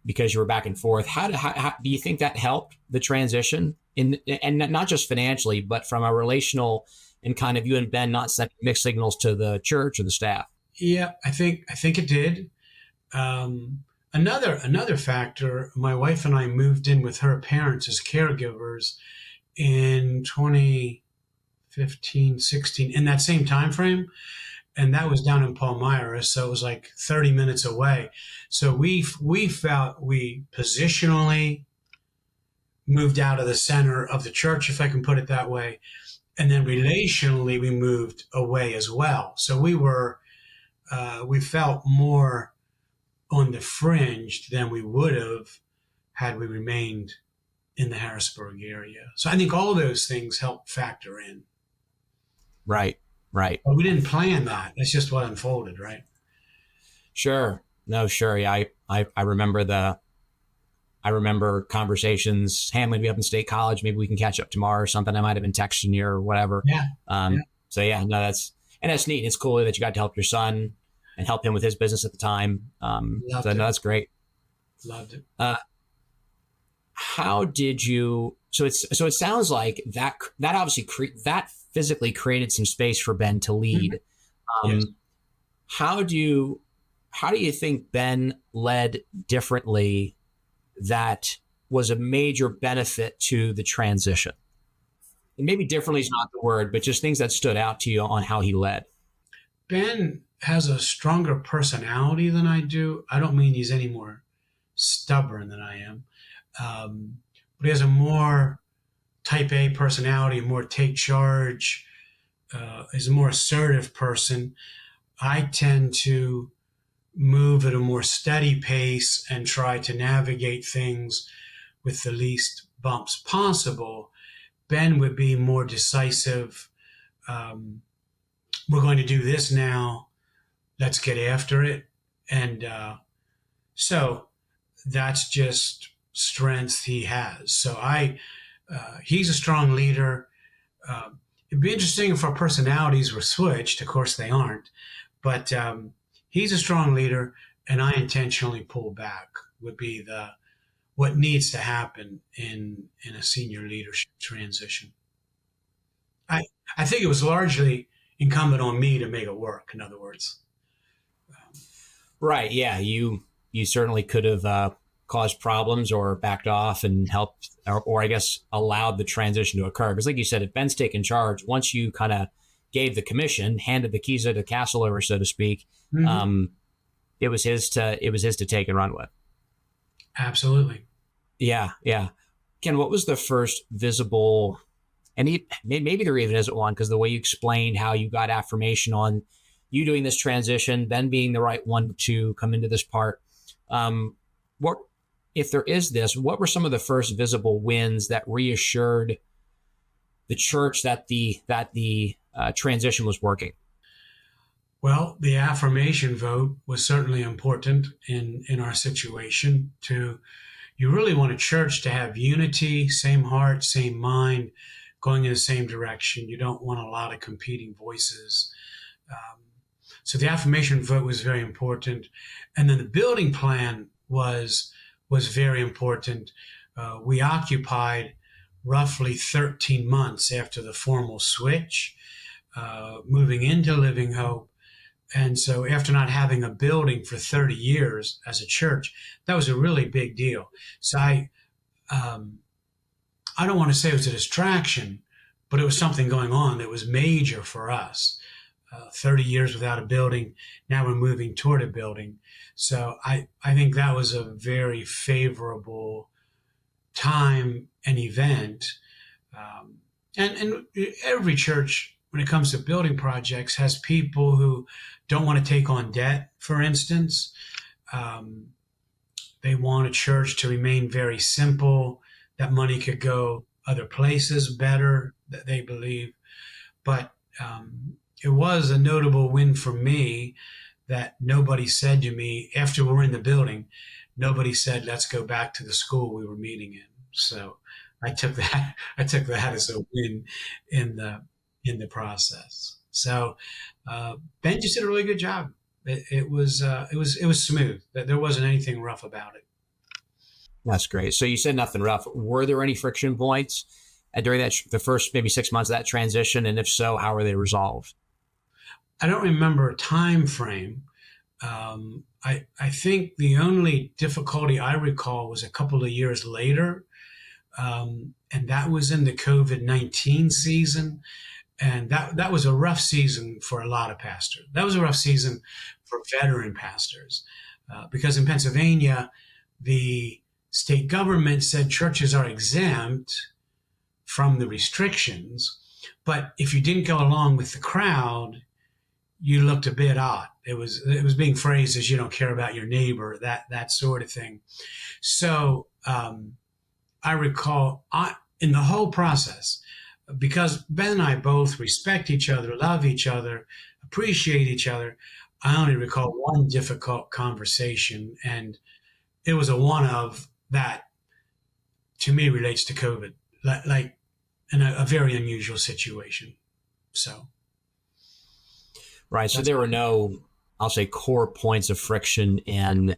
because you were back and forth. How do you think that helped the transition and not just financially, but from a relational and kind of you and Ben not sending mixed signals to the church or the staff? Yeah, I think it did. Another factor, my wife and I moved in with her parents as caregivers in 2015, 16, in that same time frame. And that was down in Palmyra, so it was like 30 minutes away. So we felt we positionally moved out of the center of the church, if I can put it that way. And then relationally, we moved away as well. So we felt more on the fringe than we would have had we remained in the Harrisburg area. So I think all those things help factor in. Right. But we didn't plan that. That's just what unfolded, right? Sure. No, sure. Yeah, I remember conversations. Hey, I'm going to be up in State College. Maybe we can catch up tomorrow or something. I might have been texting you or whatever. Yeah. So yeah, no, that's neat. It's cool that you got to help your son and help him with his business at the time. No, that's great. Loved it. How did you? So it sounds like that obviously that physically created some space for Ben to lead. Yes. How do you think Ben led differently that was a major benefit to the transition? And maybe differently is not the word, but just things that stood out to you on how he led. Ben has a stronger personality than I do. I don't mean he's any more stubborn than I am. But he has a more type A personality, more take charge, is a more assertive person. I tend to move at a more steady pace and try to navigate things with the least bumps possible. Ben would be more decisive, we're going to do this now. Let's get after it. And so that's just strengths he has. So he's a strong leader. It'd be interesting if our personalities were switched. Of course, they aren't. But he's a strong leader, and I intentionally pull back. Would be the what needs to happen in a senior leadership transition. I I think it was largely incumbent on me to make it work. In other words, Right. Yeah. You certainly could have caused problems or backed off and helped, or I guess allowed the transition to occur. Because, like you said, if Ben's taken charge, once you kind of gave the commission, handed the keys of the castle over, so to speak, mm-hmm. um, it was his to take and run with. Absolutely. Yeah. Yeah. Ken, what was the first visible? And maybe there even isn't one, because the way you explained how you got affirmation on you doing this transition, then being the right one to come into this part. What, if there is this, what were some of the first visible wins that reassured the church that the transition was working? Well, the affirmation vote was certainly important in our situation. You really want a church to have unity, same heart, same mind, going in the same direction. You don't want a lot of competing voices. So the affirmation vote was very important, and then the building plan was very important. We occupied roughly 13 months after the formal switch, moving into Living Hope. And so after not having a building for 30 years as a church, that was a really big deal. So I don't want to say it was a distraction, but it was something going on that was major for us. 30 years without a building. Now we're moving toward a building. So I think that was a very favorable time and event. And every church, when it comes to building projects, has people who don't want to take on debt, for instance. They want a church to remain very simple, that money could go other places better, that they believe. But it was a notable win for me that nobody said to me after we were in the building, nobody said, let's go back to the school we were meeting in. So I took that as a win in the process. So Ben just did a really good job. It was smooth. There wasn't anything rough about it. That's great. So you said nothing rough. Were there any friction points during the first maybe 6 months of that transition? And if so, how were they resolved? I don't remember a time frame. I think the only difficulty I recall was a couple of years later, and that was in the COVID-19 season. And that was a rough season for a lot of pastors. That was a rough season for veteran pastors, because in Pennsylvania, the state government said churches are exempt from the restrictions, but if you didn't go along with the crowd, you looked a bit odd. It was being phrased as you don't care about your neighbor, that sort of thing. So I recall in the whole process, because Ben and I both respect each other, love each other, appreciate each other, I only recall one difficult conversation, and it was a one of that to me relates to COVID, like in a very unusual situation. So. Right. So there were no, I'll say, core points of friction in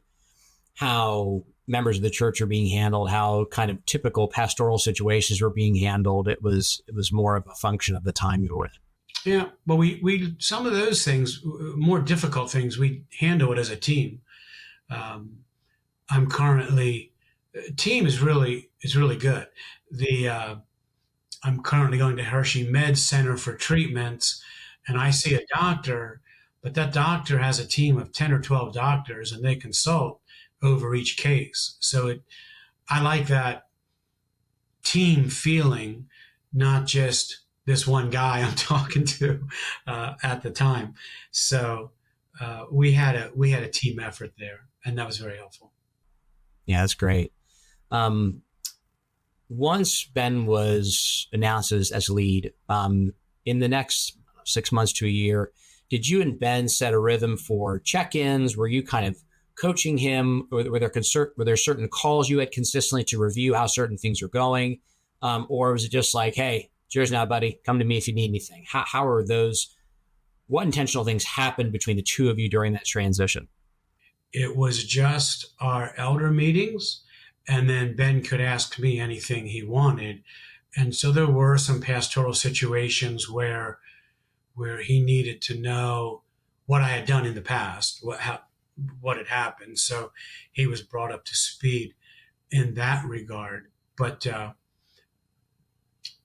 how members of the church are being handled, how kind of typical pastoral situations were being handled. It was more of a function of the time you were in. Yeah. Well, we some of those things, more difficult things, we handle it as a team. I'm currently, team is really good. I'm currently going to Hershey Med Center for treatments, and I see a doctor, but that doctor has a team of 10 or 12 doctors, and they consult over each case. So I like that team feeling, not just this one guy I'm talking to at the time. So we had a team effort there, and that was very helpful. Yeah, that's great. Once Ben was announced as lead, in the next 6 months to a year. Did you and Ben set a rhythm for check-ins? Were you kind of coaching him? Were there certain calls you had consistently to review how certain things are going? Or was it just like, hey, cheers now, buddy, come to me if you need anything? How are those, what intentional things happened between the two of you during that transition? It was just our elder meetings, and then Ben could ask me anything he wanted. And so there were some pastoral situations where he needed to know what I had done in the past, what had happened. So he was brought up to speed in that regard. But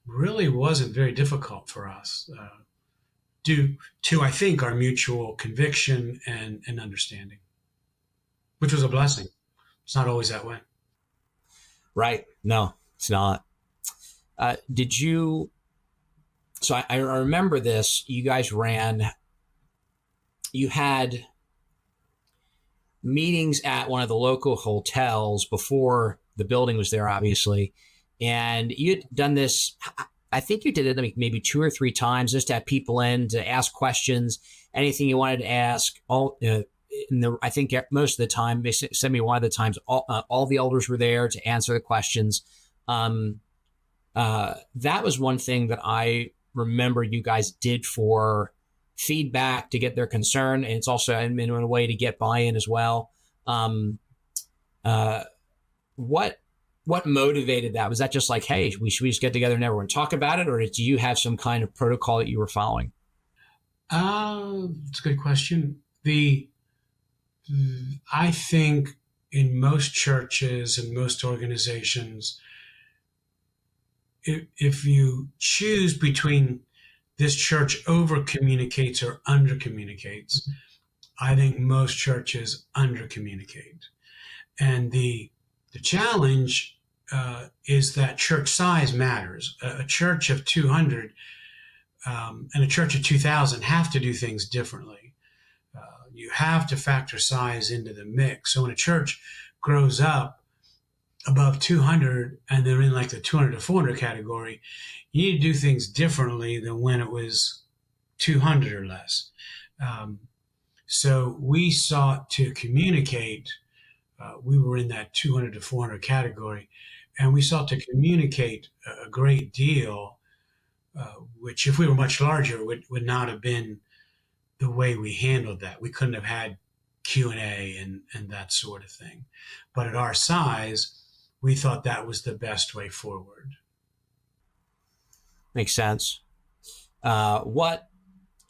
really wasn't very difficult for us, due to, I think, our mutual conviction and understanding, which was a blessing. It's not always that way. Right. No, it's not. Did you? So I remember this. You guys you had meetings at one of the local hotels before the building was there, obviously. And you had done this, I think you did it maybe 2 or 3 times, just to have people in to ask questions, anything you wanted to ask. I think most of the time, they sent me one of the times, all the elders were there to answer the questions. That was one thing that I remember you guys did for feedback, to get their concern, and it's also in a way to get buy-in as well. What motivated that? Was that just like, hey, we just get together and everyone talk about it, or do you have some kind of protocol that you were following? It's a good question. I think in most churches and most organizations, if you choose between this church over communicates or under communicates, I think most churches under communicate. And the challenge is that church size matters. A church of 200 and a church of 2,000 have to do things differently. You have to factor size into the mix. So when a church grows up above 200 and they're in like the 200 to 400 category, you need to do things differently than when it was 200 or less. So we sought to communicate. We were in that 200 to 400 category, and we sought to communicate a great deal, which if we were much larger would not have been the way we handled that. We couldn't have had Q&A and that sort of thing. But at our size, we thought that was the best way forward. Makes sense. What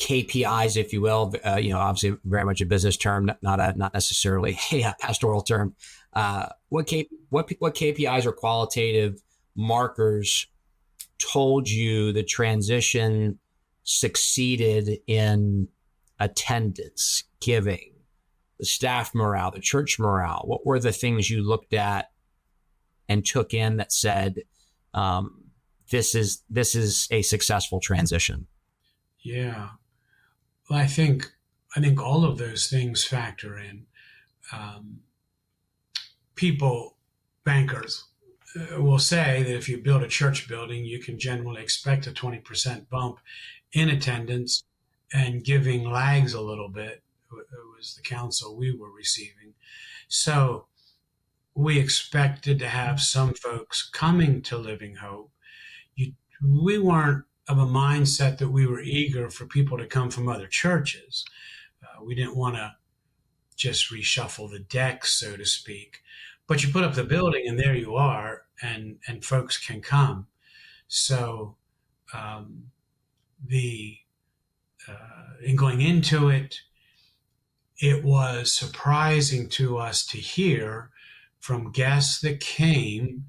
KPIs, if you will, obviously very much a business term, not necessarily a pastoral term. What KPIs or qualitative markers told you the transition succeeded in attendance, giving, the staff morale, the church morale? What were the things you looked at and took in that said, this is a successful transition? Yeah. Well, I think all of those things factor in. Bankers will say that if you build a church building, you can generally expect a 20% bump in attendance, and giving lags a little bit. It was the counsel we were receiving. So we expected to have some folks coming to Living Hope. We weren't of a mindset that we were eager for people to come from other churches. We didn't want to just reshuffle the deck, so to speak. But you put up the building and there you are, and folks can come. So in going into it, it was surprising to us to hear from guests that came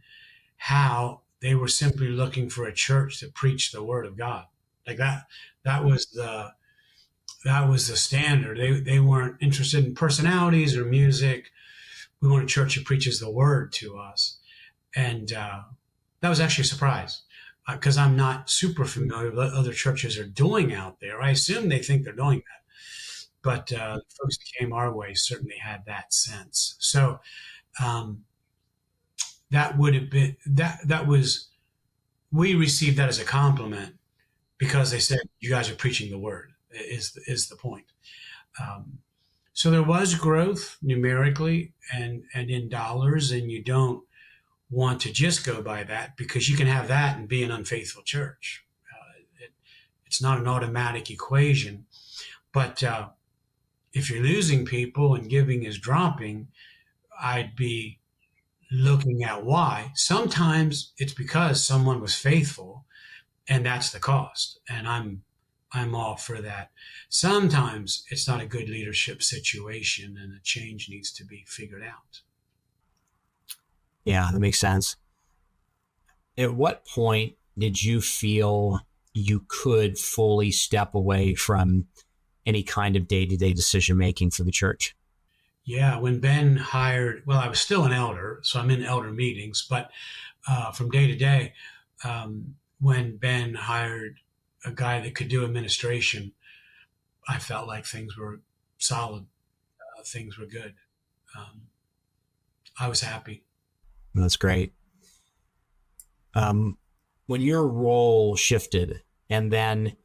how they were simply looking for a church that preached the word of God. Like that was the standard. They weren't interested in personalities or music. We want a church that preaches the word to us. And that was actually a surprise, because I'm not super familiar with what other churches are doing out there. I assume they think they're doing that. But the folks that came our way certainly had that sense. So that would have been, we received that as a compliment, because they said, you guys are preaching the word, is the point. So there was growth numerically and in dollars, and you don't want to just go by that, because you can have that and be an unfaithful church. It's not an automatic equation. But if you're losing people and giving is dropping, I'd be looking at why. Sometimes it's because someone was faithful, and that's the cost. And I'm all for that. Sometimes it's not a good leadership situation, and a change needs to be figured out. Yeah, that makes sense. At what point did you feel you could fully step away from any kind of day-to-day decision making for the church? Yeah, when Ben hired, well, I was still an elder, so I'm in elder meetings, but from day to day, when Ben hired a guy that could do administration, I felt like things were solid, things were good. I was happy. That's great. When your role shifted, and then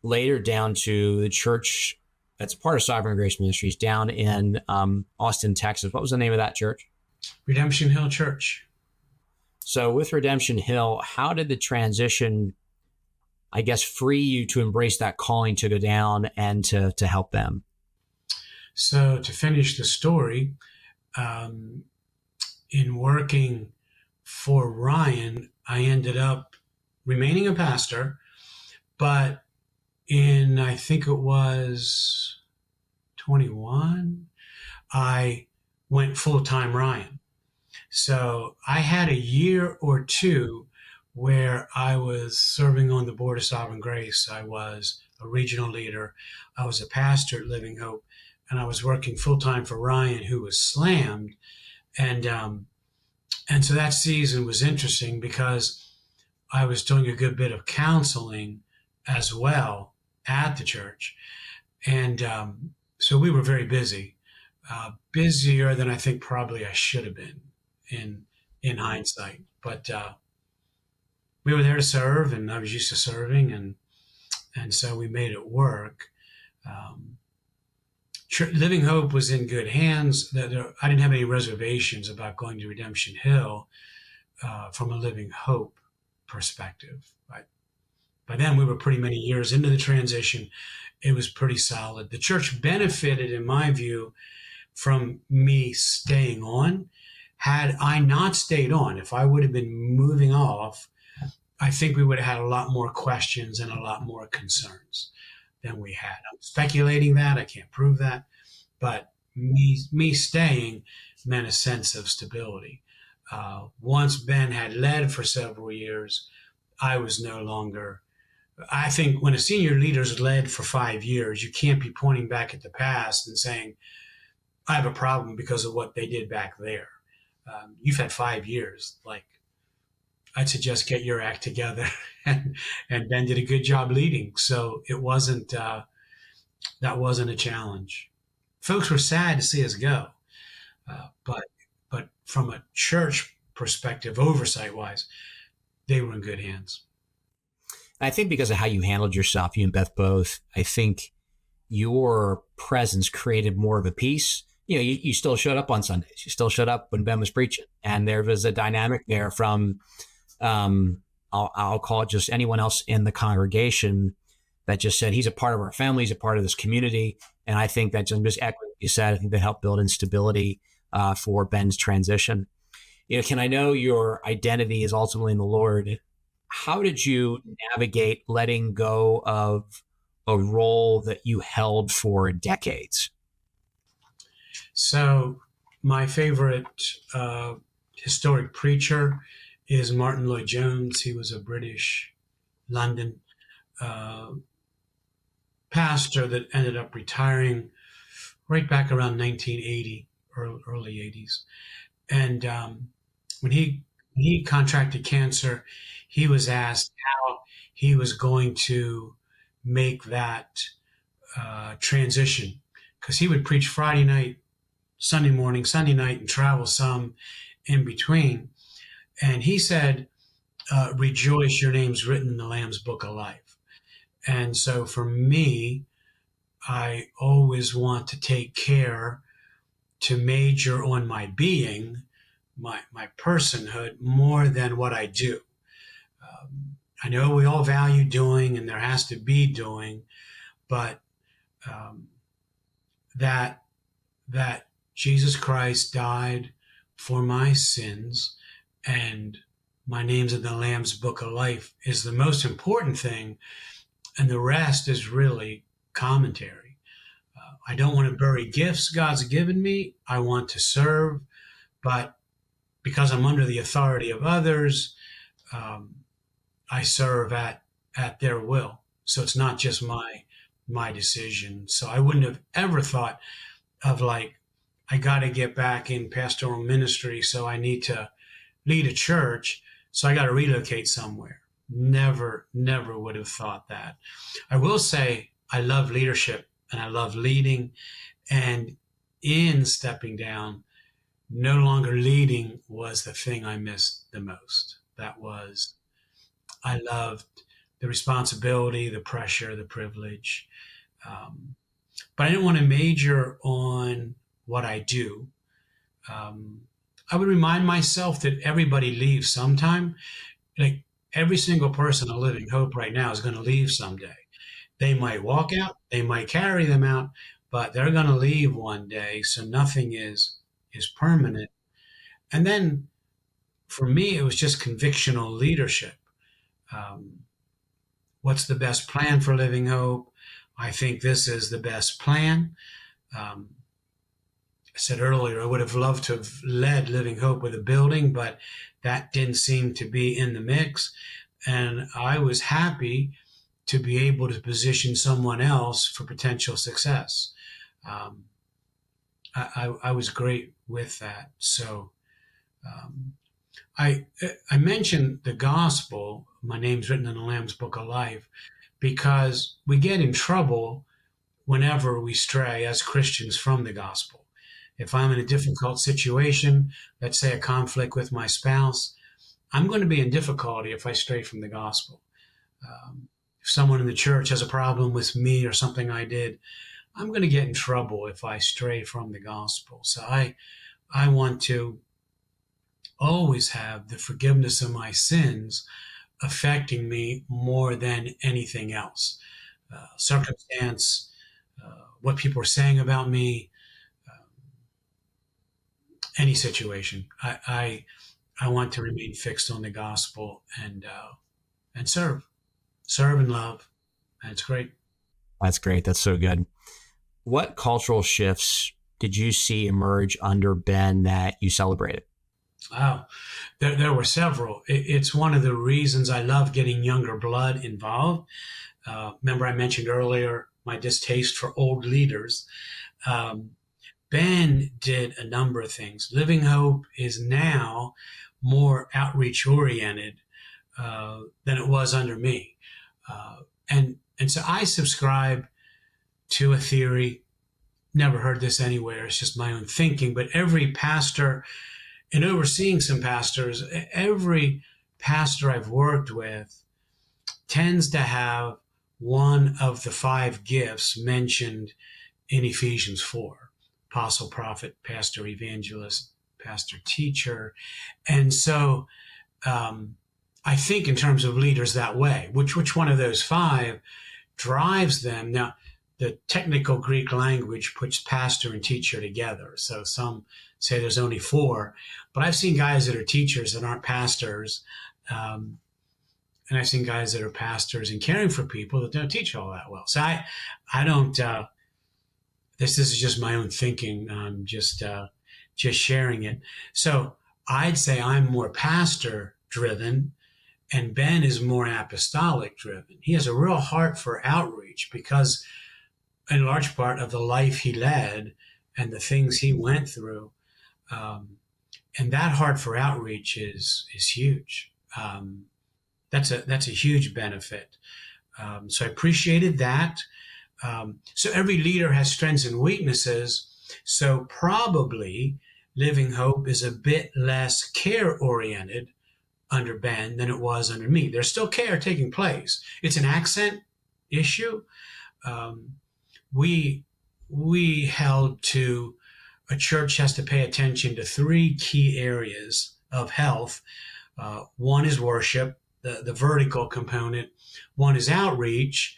later down to the church that's part of Sovereign Grace Ministries down in Austin, Texas. What was the name of that church? Redemption Hill Church. So with Redemption Hill, how did the transition, I guess, free you to embrace that calling to go down and to help them? So to finish the story, in working for Ryan, I ended up remaining a pastor, but in, I think it was 21, I went full-time Ryan. So I had a year or two where I was serving on the board of Sovereign Grace. I was a regional leader. I was a pastor at Living Hope, and I was working full-time for Ryan, who was slammed. And so that season was interesting because I was doing a good bit of counseling as well at the church. And so we were very busy, busier than I think probably I should have been in hindsight. But we were there to serve, and I was used to serving, and so we made it work. Living Hope was in good hands. I didn't have any reservations about going to Redemption Hill from a Living Hope perspective. By then, we were pretty many years into the transition. It was pretty solid. The church benefited, in my view, from me staying on. Had I not stayed on, if I would have been moving off, I think we would have had a lot more questions and a lot more concerns than we had. I'm speculating that. I can't prove that. But me staying meant a sense of stability. Once Ben had led for several years, I was no longer... I think when a senior leader's led for 5 years, you can't be pointing back at the past and saying, I have a problem because of what they did back there. You've had 5 years. Like, I'd suggest get your act together. and Ben did a good job leading. So it wasn't, that wasn't a challenge. Folks were sad to see us go. But from a church perspective, oversight-wise, they were in good hands. I think because of how you handled yourself, you and Beth both, I think your presence created more of a peace. You know, you still showed up on Sundays. You still showed up when Ben was preaching. And there was a dynamic there from, I'll call it just anyone else in the congregation that just said, he's a part of our family, he's a part of this community. And I think that just echoing what you said, I think that helped build in stability for Ben's transition. You know, Ken, I know your identity is ultimately in the Lord. How did you navigate letting go of a role that you held for decades? So my favorite historic preacher is Martin Lloyd-Jones. He was a British London pastor that ended up retiring right back around 1980, early 80s. And when he contracted cancer, he was asked how he was going to make that transition, because he would preach Friday night, Sunday morning, Sunday night, and travel some in between. And he said, rejoice, your name's written in the Lamb's Book of Life. And so for me, I always want to take care to major on my being, my personhood, more than what I do. I know we all value doing, and there has to be doing, but um, that that Jesus Christ died for my sins, and my name's in the Lamb's Book of Life is the most important thing, and the rest is really commentary. I don't want to bury gifts God's given me. I want to serve, but because I'm under the authority of others, um, I serve at their will. So it's not just my decision. So I wouldn't have ever thought of like, I got to get back in pastoral ministry, so I need to lead a church, so I got to relocate somewhere. Never, never would have thought that. I will say I love leadership and I love leading. And in stepping down, no longer leading was the thing I missed the most. That was, I loved the responsibility, the pressure, the privilege. Um, but I didn't want to major on what I do. Um, I would remind myself that everybody leaves sometime. Like every single person in Living Hope right now is going to leave someday. They might walk out, they might carry them out, but they're going to leave one day. So nothing is permanent. And then for me, it was just convictional leadership. Um, what's the best plan for Living Hope? I think this is the best plan. Um, I said earlier, I would have loved to have led Living Hope with a building, but that didn't seem to be in the mix. And I was happy to be able to position someone else for potential success. Um, I was great with that. So um, I I mentioned the gospel. My name's written in the Lamb's Book of Life because we get in trouble whenever we stray as Christians from the gospel. If I'm in a difficult situation, let's say a conflict with my spouse, I'm going to be in difficulty if I stray from the gospel. If someone in the church has a problem with me or something I did, I'm going to get in trouble if I stray from the gospel. So I want to always have the forgiveness of my sins affecting me more than anything else. Circumstance, what people are saying about me, any situation. I want to remain fixed on the gospel and serve and love, and it's great. That's great. That's so good. What cultural shifts did you see emerge under Ben that you celebrated? Wow, there were several. It's one of the reasons I love getting younger blood involved. Remember, I mentioned earlier my distaste for old leaders. Um, Ben did a number of things. Living Hope is now more outreach oriented than it was under me. And so I subscribe to a theory, never heard this anywhere, it's just my own thinking, but every pastor, and overseeing some pastors, every pastor I've worked with tends to have one of the 5 gifts mentioned in Ephesians 4: apostle, prophet, pastor, evangelist, pastor, teacher. And so I think in terms of leaders that way, which one of those 5 drives them. Now, the technical Greek language puts pastor and teacher together. So some say there's only 4, but I've seen guys that are teachers that aren't pastors. And I've seen guys that are pastors and caring for people that don't teach all that well. So I don't, this is just my own thinking. I'm just sharing it. So I'd say I'm more pastor driven and Ben is more apostolic driven. He has a real heart for outreach because in large part of the life he led and the things he went through. And that heart for outreach is huge. That's a huge benefit. So I appreciated that. So every leader has strengths and weaknesses. So probably Living Hope is a bit less care oriented under Ben than it was under me. There's still care taking place. It's an accent, issue. Um, we we held to a church has to pay attention to three key areas of health. One is worship, the vertical component. One is outreach,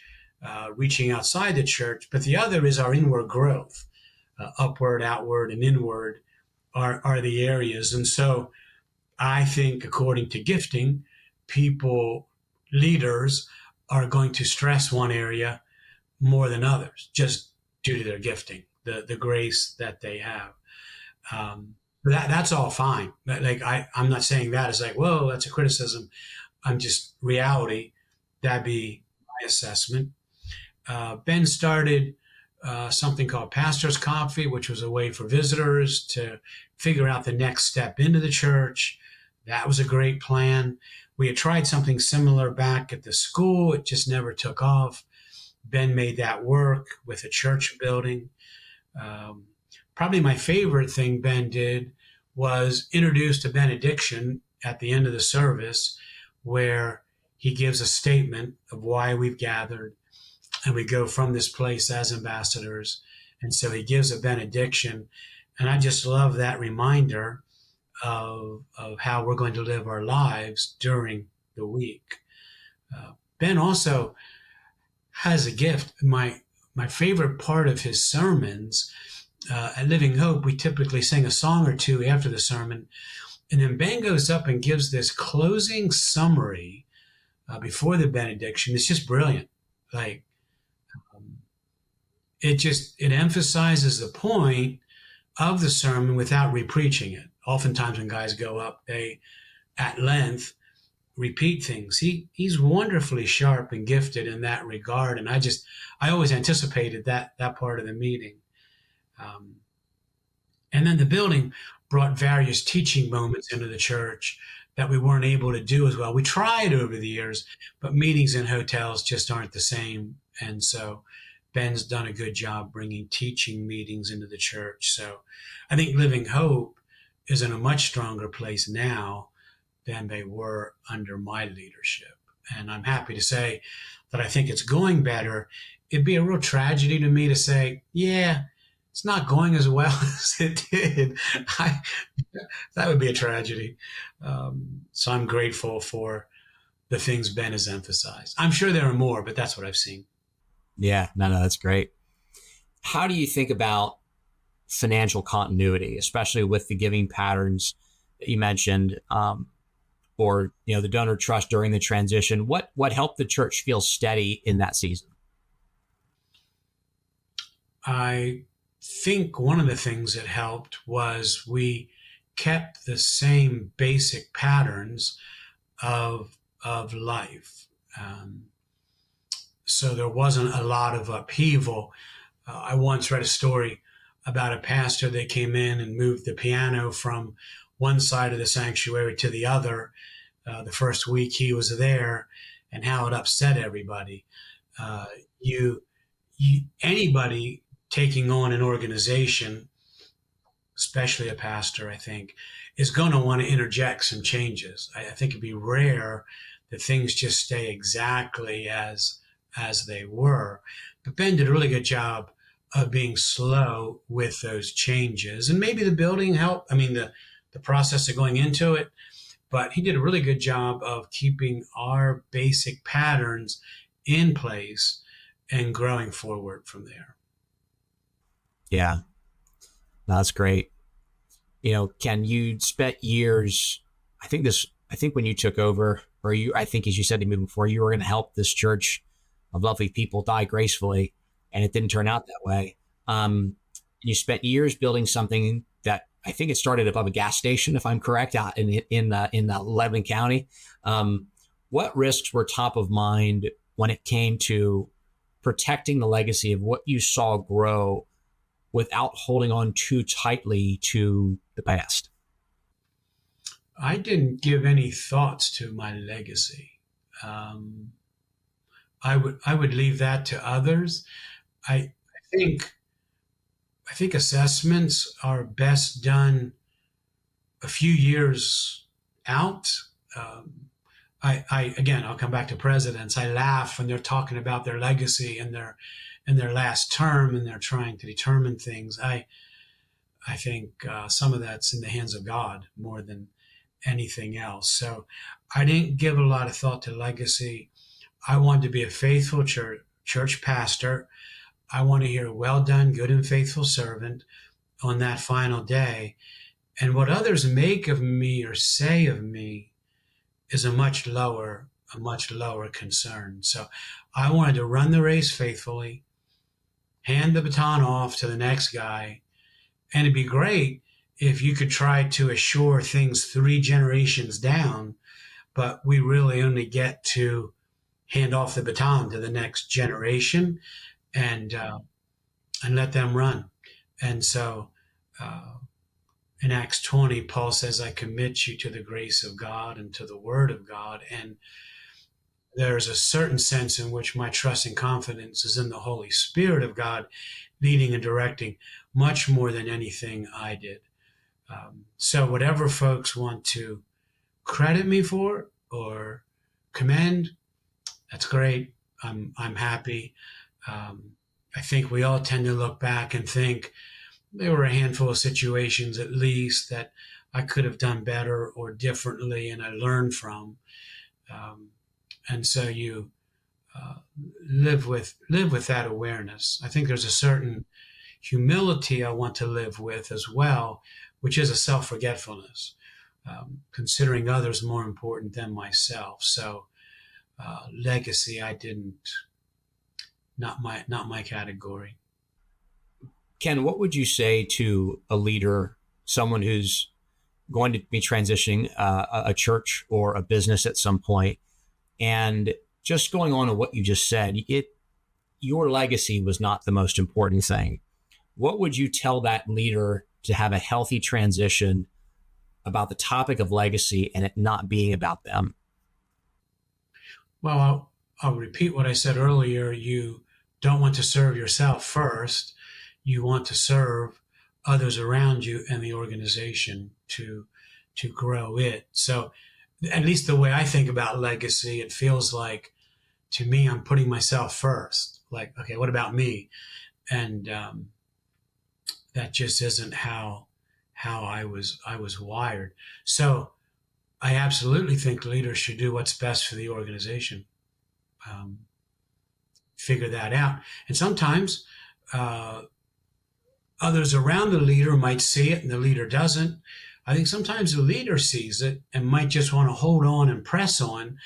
reaching outside the church. But the other is our inward growth, upward, outward, and inward are the areas. And so I think, according to gifting, people, leaders, are going to stress one area more than others just due to their gifting, the grace that they have. That's all fine. Like I'm not saying that as like, whoa, that's a criticism. I'm just reality. That'd be my assessment. Ben started something called Pastor's Coffee, which was a way for visitors to figure out the next step into the church. That was a great plan. We had tried something similar back at the school. It just never took off. Ben made that work with a church building. Um, Probably my favorite thing Ben did was introduced a benediction at the end of the service where he gives a statement of why we've gathered and we go from this place as ambassadors. And so he gives a benediction. And I just love that reminder of how we're going to live our lives during the week. Ben also has a gift. My favorite part of his sermons at Living Hope, we typically sing a song or two after the sermon, and then Ben goes up and gives this closing summary before the benediction. It's just brilliant. Like um, it emphasizes the point of the sermon without repreaching it. Oftentimes, when guys go up, they at length repeat things. He's wonderfully sharp and gifted in that regard, and I always anticipated that part of the meeting. Um, and then the building brought various teaching moments into the church that we weren't able to do as well. We tried over the years, but meetings in hotels just aren't the same. And so Ben's done a good job bringing teaching meetings into the church. So I think Living Hope is in a much stronger place now than they were under my leadership. And I'm happy to say that I think it's going better. It'd be a real tragedy to me to say, yeah, it's not going as well as it did. That would be a tragedy. So I'm grateful for the things Ben has emphasized. I'm sure there are more, but that's what I've seen. Yeah, no, that's great. How do you think about financial continuity, especially with the giving patterns that you mentioned, or the donor trust during the transition? What helped the church feel steady in that season? I think one of the things that helped was we kept the same basic patterns of life. So there wasn't a lot of upheaval. I once read a story about a pastor that came in and moved the piano from one side of the sanctuary to the other the first week he was there, and how it upset everybody. Uh, you, Anybody taking on an organization, especially a pastor, I think, is going to want to interject some changes. I think it'd be rare that things just stay exactly as they were. But Ben did a really good job of being slow with those changes, and maybe the building helped. I mean, the process of going into it, but he did a really good job of keeping our basic patterns in place and growing forward from there. Yeah, that's great. Ken, you spent years, I think when you took over, or I think as you said to me before, you were going to help this church of lovely people die gracefully, and it didn't turn out that way. You spent years building something that I think it started above a gas station, if I'm correct, out in Lebanon County. What risks were top of mind when it came to protecting the legacy of what you saw grow without holding on too tightly to the past? I didn't give any thoughts to my legacy. Um, I would leave that to others. I think I think assessments are best done a few years out. Um, Again, I'll come back to presidents. I laugh when they're talking about their legacy and their last term, and they're trying to determine things. I think some of that's in the hands of God more than anything else. So I didn't give a lot of thought to legacy. I wanted to be a faithful church pastor. I want to hear, "Well done, good and faithful servant," on that final day. And what others make of me or say of me is a much lower concern. So I wanted to run the race faithfully, hand the baton off to the next guy, and it'd be great if you could try to assure things 3 generations down, but we really only get to hand off the baton to the next generation and let them run. And so uh, in Acts 20, Paul says, "I commit you to the grace of God and to the word of God." And there's a certain sense in which my trust and confidence is in the Holy Spirit of God leading and directing much more than anything I did. So whatever folks want to credit me for or commend, that's great. I'm happy. I think we all tend to look back and think there were a handful of situations at least that I could have done better or differently, and I learned from. Um, and so you live with that awareness. I think there's a certain humility I want to live with as well, which is a self-forgetfulness, considering others more important than myself. So legacy, I didn't, not my category. Ken, what would you say to a leader, someone who's going to be transitioning a church or a business at some point, and just going on to what you just said, your legacy was not the most important thing. What would you tell that leader to have a healthy transition about the topic of legacy and it not being about them? Well, I'll repeat what I said earlier. You don't want to serve yourself first. You want to serve others around you and the organization to grow it. So at least the way I think about legacy, it feels like to me I'm putting myself first. Like, okay, what about me? And that just isn't how I was wired. So I absolutely think leaders should do what's best for the organization. Um, Figure that out. And sometimes others around the leader might see it and the leader doesn't. I think sometimes the leader sees it and might just want to hold on and press on.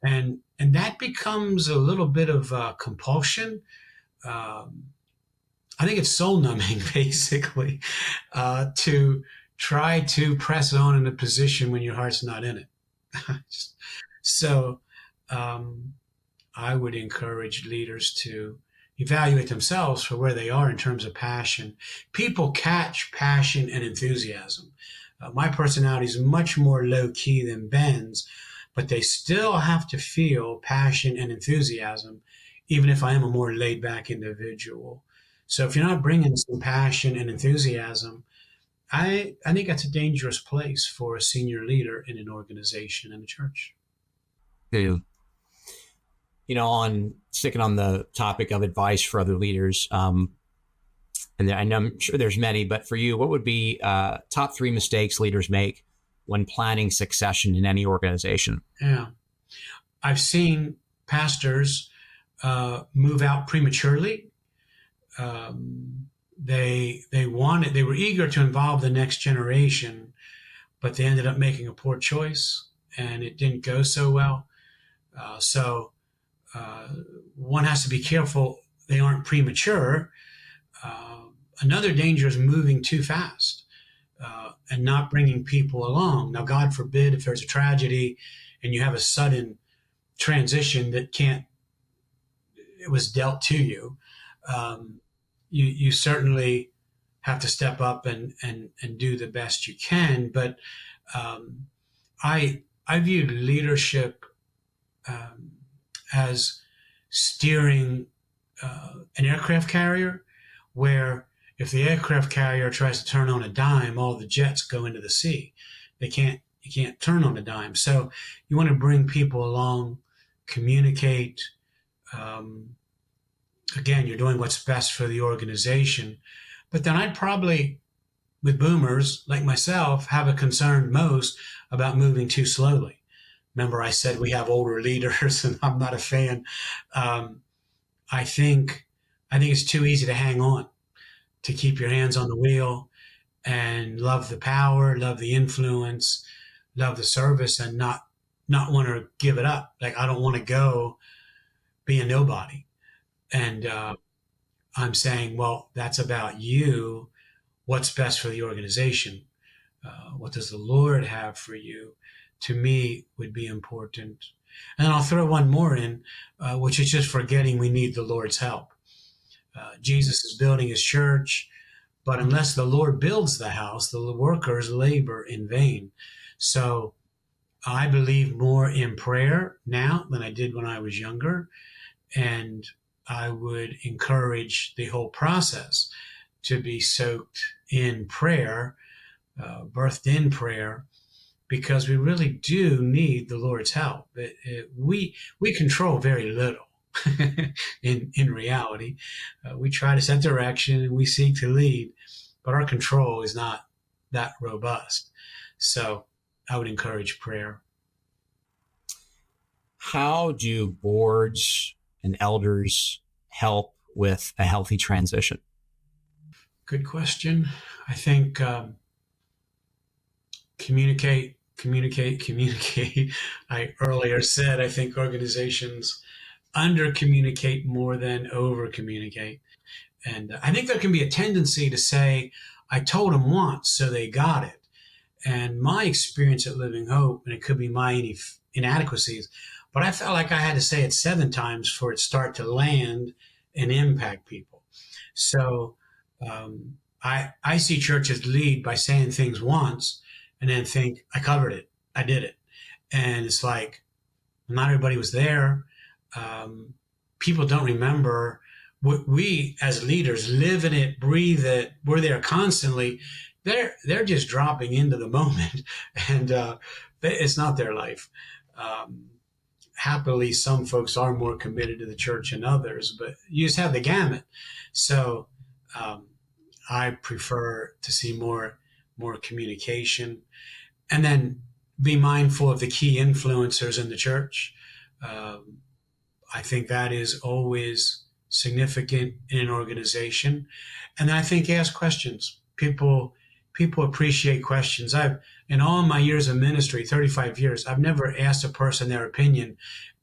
And that becomes a little bit of compulsion. I think it's soul numbing, basically, to try to press on in a position when your heart's not in it. So I would encourage leaders to evaluate themselves for where they are in terms of passion. People catch passion and enthusiasm. My personality is much more low key than Ben's, but they still have to feel passion and enthusiasm, even if I am a more laid back individual. So if you're not bringing some passion and enthusiasm, I think that's a dangerous place for a senior leader in an organization and a church. Yeah. On sticking on the topic of advice for other leaders, and I'm sure there's many, but for you, what would be top 3 mistakes leaders make when planning succession in any organization? Yeah. I've seen pastors move out prematurely. They were eager to involve the next generation, but they ended up making a poor choice and it didn't go so well. So one has to be careful they aren't premature. Another danger is moving too fast and not bringing people along. Now, God forbid if there's a tragedy and you have a sudden transition that it was dealt to you. You certainly have to step up and do the best you can. But I view leadership as steering an aircraft carrier, where if the aircraft carrier tries to turn on a dime, all the jets go into the sea. They can't You can't turn on a dime. So you want to bring people along, communicate. Um, Again, you're doing what's best for the organization. But then I'd probably, with boomers like myself, have a concern most about moving too slowly. Remember, I said we have older leaders, and I'm not a fan. Um, I think I think it's too easy to hang on, to keep your hands on the wheel and love the power, love the influence, love the service, and not want to give it up. Like, I don't want to go be a nobody. And I'm saying, well, that's about you. What's best for the organization? What does the Lord have for you? To me, would be important. And then I'll throw one more in, which is just forgetting we need the Lord's help. Jesus is building his church, but unless the Lord builds the house, the workers labor in vain. So I believe more in prayer now than I did when I was younger. And I would encourage the whole process to be soaked in prayer, birthed in prayer, because we really do need the Lord's help. We control very little in reality. We try to set direction and we seek to lead, but our control is not that robust. So I would encourage prayer. How do boards and elders help with a healthy transition? Good question. I think communicate. I earlier said I think organizations under communicate more than over communicate. And I think there can be a tendency to say, I told them once, so they got it. And my experience at Living Hope, and it could be my inadequacies, but I felt like I had to say it 7 times for it to start to land and impact people. So I see churches lead by saying things once and then think, I covered it, I did it. And it's like, not everybody was there. People don't remember. We as leaders live in it, breathe it. We're there constantly. They're just dropping into the moment, and it's not their life. Happily, some folks are more committed to the church than others, but you just have the gamut. So I prefer to see more communication, and then be mindful of the key influencers in the church. I think that is always significant in an organization. And I think ask questions. People appreciate questions. In all my years of ministry, 35 years, I've never asked a person their opinion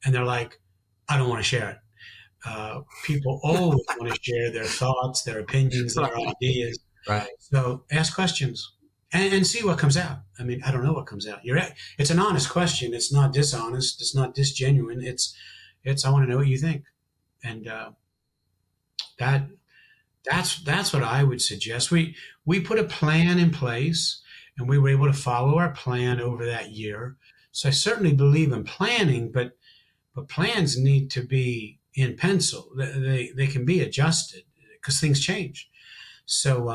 and they're like, I don't want to share it. People always want to share their thoughts, their opinions, their ideas. Right. So ask questions and see what comes out. I mean, I don't know what comes out. It's an honest question. It's not dishonest. It's not disgenuine. It's I want to know what you think. And that's what I would suggest. We put a plan in place, and we were able to follow our plan over that year. So I certainly believe in planning, but plans need to be in pencil. They can be adjusted because things change. So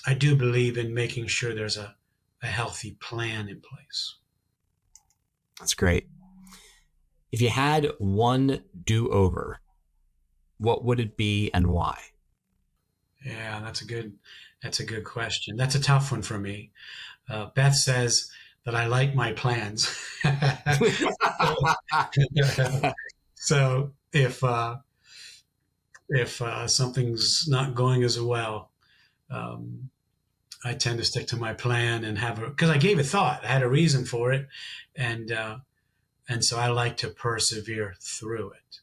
I do believe in making sure there's a healthy plan in place. That's great. If you had one do-over, what would it be and why? Yeah, that's a good question. That's a tough one for me. Beth says that I like my plans. So if something's not going as well, I tend to stick to my plan and because I gave it thought. I had a reason for it, and so I like to persevere through it.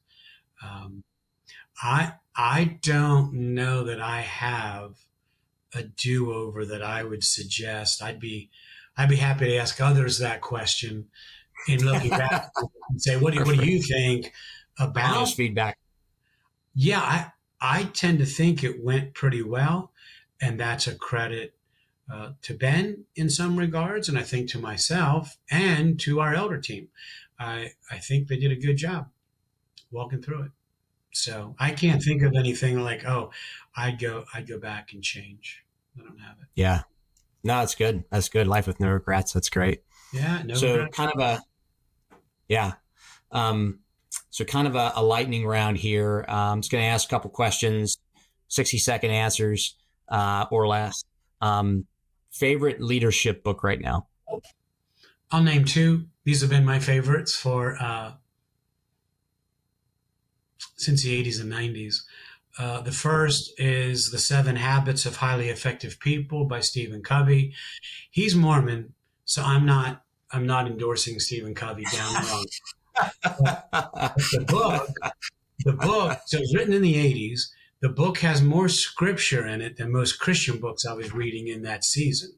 I don't know that I have a do-over that I would suggest. I'd be happy to ask others that question in looking back and say, what do you think about honest feedback? Yeah, I tend to think it went pretty well, and that's a credit to Ben in some regards, and I think to myself and to our elder team. I think they did a good job walking through it. So I can't think of anything like, oh, I'd go back and change. I don't have it. Yeah. No, that's good. That's good. Life with no regrets. That's great. Yeah, no So regrets. kind of a, yeah. Um, so kind of a lightning round here. I'm just going to ask a couple questions, 60-second answers or less. Favorite leadership book right now? I'll name two. These have been my favorites for since the 80s and 90s. The first is The Seven Habits of Highly Effective People by Stephen Covey. He's Mormon, so I'm not endorsing Stephen Covey down wrong. But the book, so it was written in the 80s. The book has more scripture in it than most Christian books I was reading in that season.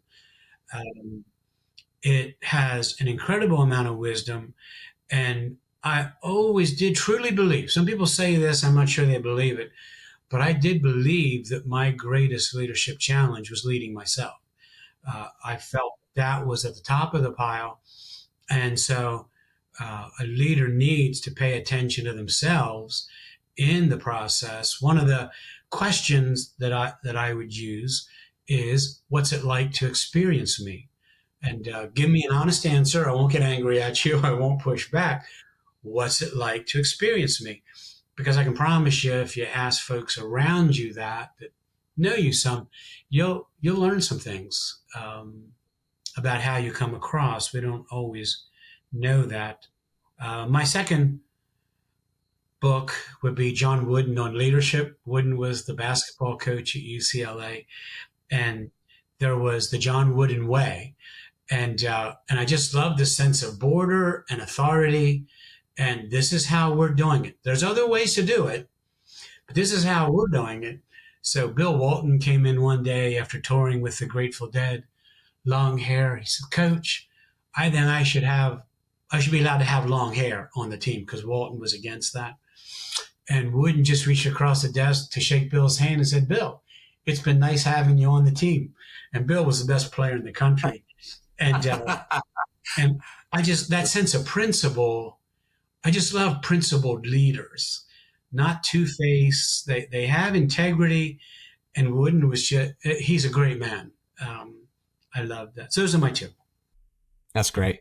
Um, it has an incredible amount of wisdom, and I always did truly believe. Some people say this, I'm not sure they believe it, but I did believe that my greatest leadership challenge was leading myself. I felt that was at the top of the pile. And so a leader needs to pay attention to themselves in the process. One of the questions that I would use is, what's it like to experience me? And give me an honest answer. I won't get angry at you. I won't push back. What's it like to experience me? Because I can promise you, if you ask folks around you that know you some, you'll learn some things about how you come across. We don't always know that. My second book would be John Wooden on leadership. Wooden was the basketball coach at UCLA, and there was the John Wooden way, and I just love the sense of border and authority. And this is how we're doing it. There's other ways to do it, but this is how we're doing it. So Bill Walton came in one day after touring with the Grateful Dead, long hair. He said, "Coach, I think I should be allowed to have long hair on the team," because Walton was against that. And Wooden just reached across the desk to shake Bill's hand and said, "Bill, it's been nice having you on the team." And Bill was the best player in the country. And and I just, that sense of principle, I just love principled leaders, not two-faced. They have integrity, and Wooden was he's a great man. I love that. So those are my two. That's great.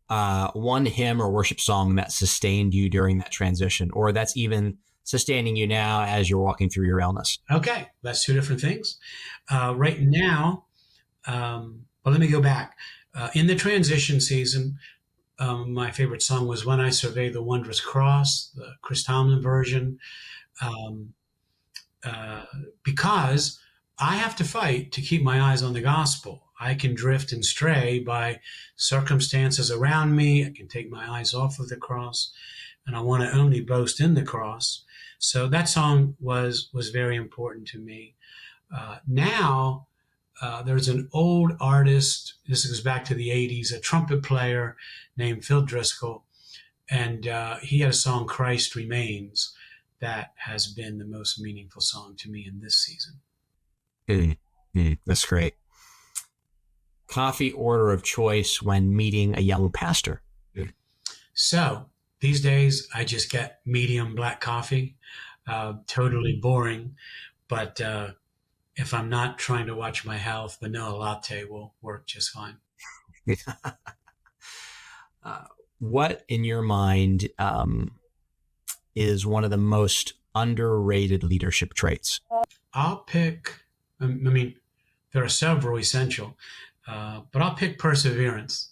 One hymn or worship song that sustained you during that transition, or that's even sustaining you now as you're walking through your illness. Okay, that's two different things. Right now, well, let me go back. In the transition season, my favorite song was "When I Survey the Wondrous Cross," the Chris Tomlin version, um, because I have to fight to keep my eyes on the gospel. I can drift and stray by circumstances around me. I can take my eyes off of the cross, and I want to only boast in the cross. So that song was very important to me. Now, there's an old artist, this goes back to the 80s, a trumpet player named Phil Driscoll, and he had a song, "Christ Remains," that has been the most meaningful song to me in this season. That's great. Coffee order of choice when meeting a young pastor? So these days, I just get medium black coffee, totally boring, but if I'm not trying to watch my health, vanilla latte will work just fine. What, in your mind, is one of the most underrated leadership traits? I'll pick, I mean, there are several essential, but I'll pick perseverance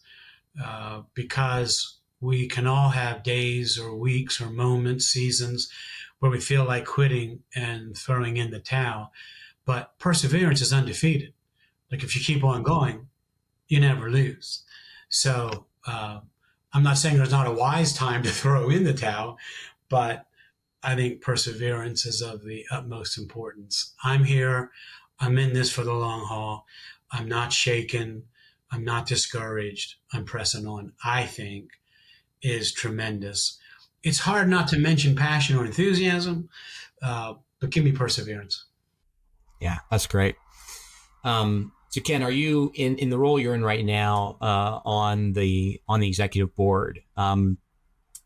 because we can all have days or weeks or moments, seasons where we feel like quitting and throwing in the towel. But perseverance is undefeated. Like if you keep on going, you never lose. So I'm not saying there's not a wise time to throw in the towel, but I think perseverance is of the utmost importance. I'm here. I'm in this for the long haul. I'm not shaken. I'm not discouraged. I'm pressing on, I think, is tremendous. It's hard not to mention passion or enthusiasm, but give me perseverance. Yeah, that's great. So Ken, are you in the role you're in right now on the executive board? Do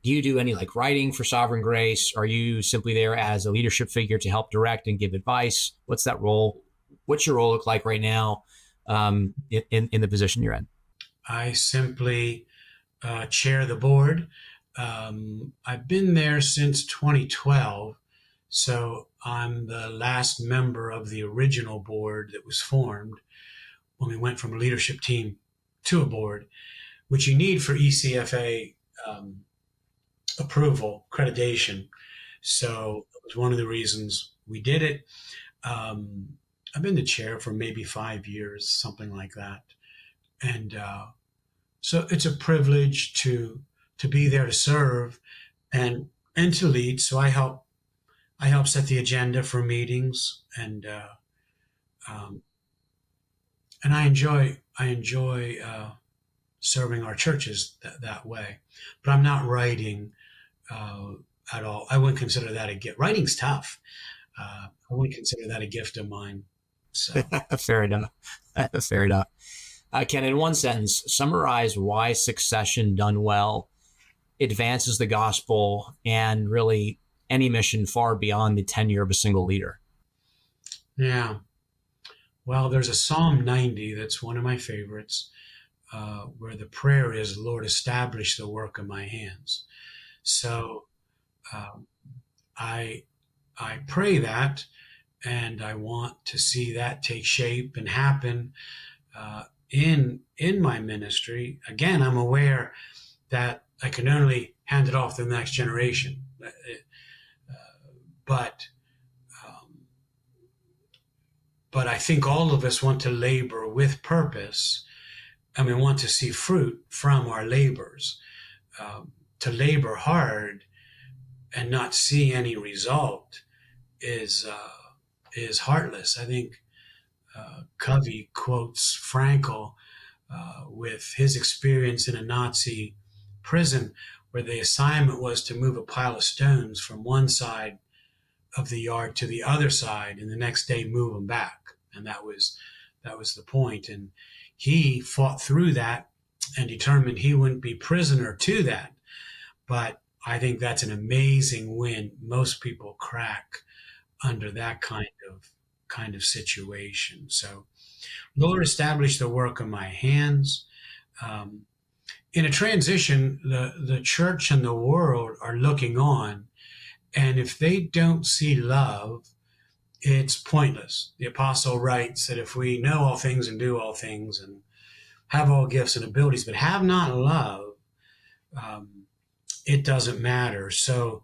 you do any like writing for Sovereign Grace? Are you simply there as a leadership figure to help direct and give advice? What's that role? What's your role look like right now? in the position you're in? I simply chair the board. I've been there since 2012, so I'm the last member of the original board that was formed when we went from a leadership team to a board, which you need for ECFA approval, accreditation. So it was one of the reasons we did it. I've been the chair for maybe 5 years, something like that. And so it's a privilege to be there to serve and to lead. So I help set the agenda for meetings, um, and I enjoy serving our churches that way. But I'm not writing uh, at all. I wouldn't consider that a gift. Writing's tough. I wouldn't consider that a gift of mine. So Fair enough. Fair enough. Ken, in one sentence, summarize why succession done well advances the gospel and really any mission far beyond the tenure of a single leader. yeah, well, there's a Psalm 90 that's one of my favorites, where the prayer is, "Lord, establish the work of my hands." So um, I I pray that, and I want to see that take shape and happen in my ministry. Again, I'm aware that I can only hand it off to the next generation, but um, but I think all of us want to labor with purpose, and we want to see fruit from our labors. To labor hard and not see any result is heartless. I think Covey quotes Frankel with his experience in a Nazi prison, where the assignment was to move a pile of stones from one side of the yard to the other side, and the next day move them back. And that was the point. And he fought through that and determined he wouldn't be prisoner to that. But I think that's an amazing win. Most people crack under that kind of situation. So, Lord, establish the work of my hands. Um, in a transition, the church and the world are looking on, and if they don't see love, it's pointless. The apostle writes that if we know all things and do all things and have all gifts and abilities, but have not love, um, it doesn't matter. So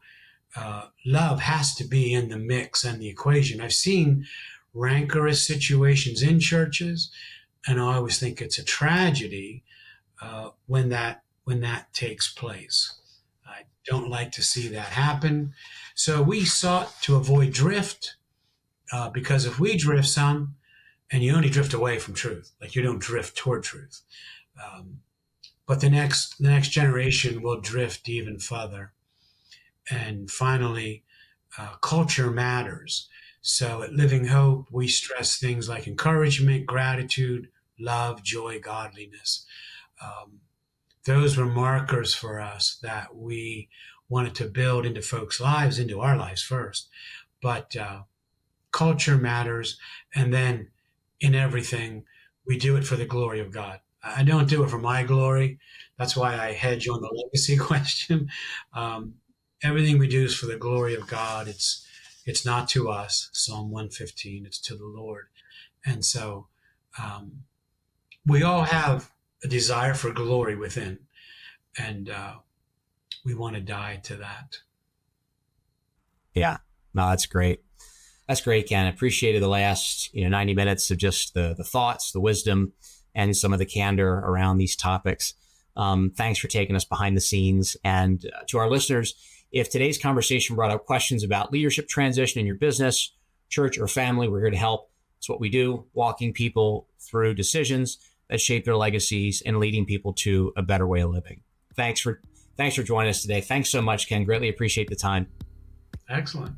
love has to be in the mix and the equation. I've seen rancorous situations in churches, and I always think it's a tragedy when that takes place. I don't like to see that happen. So we sought to avoid drift, because if we drift some, and you only drift away from truth, like you don't drift toward truth, but the next generation will drift even further. And finally, culture matters. So at Living Hope, we stress things like encouragement, gratitude, love, joy, godliness. Um, those were markers for us that we wanted to build into folks' lives, into our lives first. But culture matters. And then in everything, we do it for the glory of God. I don't do it for my glory. That's why I hedge on the legacy question. Um, Everything we do is for the glory of God. It's not to us, Psalm 115. It's to the Lord. And so um, we all have a desire for glory within, and we want to die to that. Yeah, no, that's great. That's great, Ken. I appreciated the last 90 minutes of just the thoughts, the wisdom, and some of the candor around these topics. Thanks for taking us behind the scenes. And to our listeners, if today's conversation brought up questions about leadership transition in your business, church, or family, we're here to help. It's what we do, walking people through decisions that shape their legacies and leading people to a better way of living. Thanks for joining us today. Thanks so much, Ken. Greatly appreciate the time. Excellent.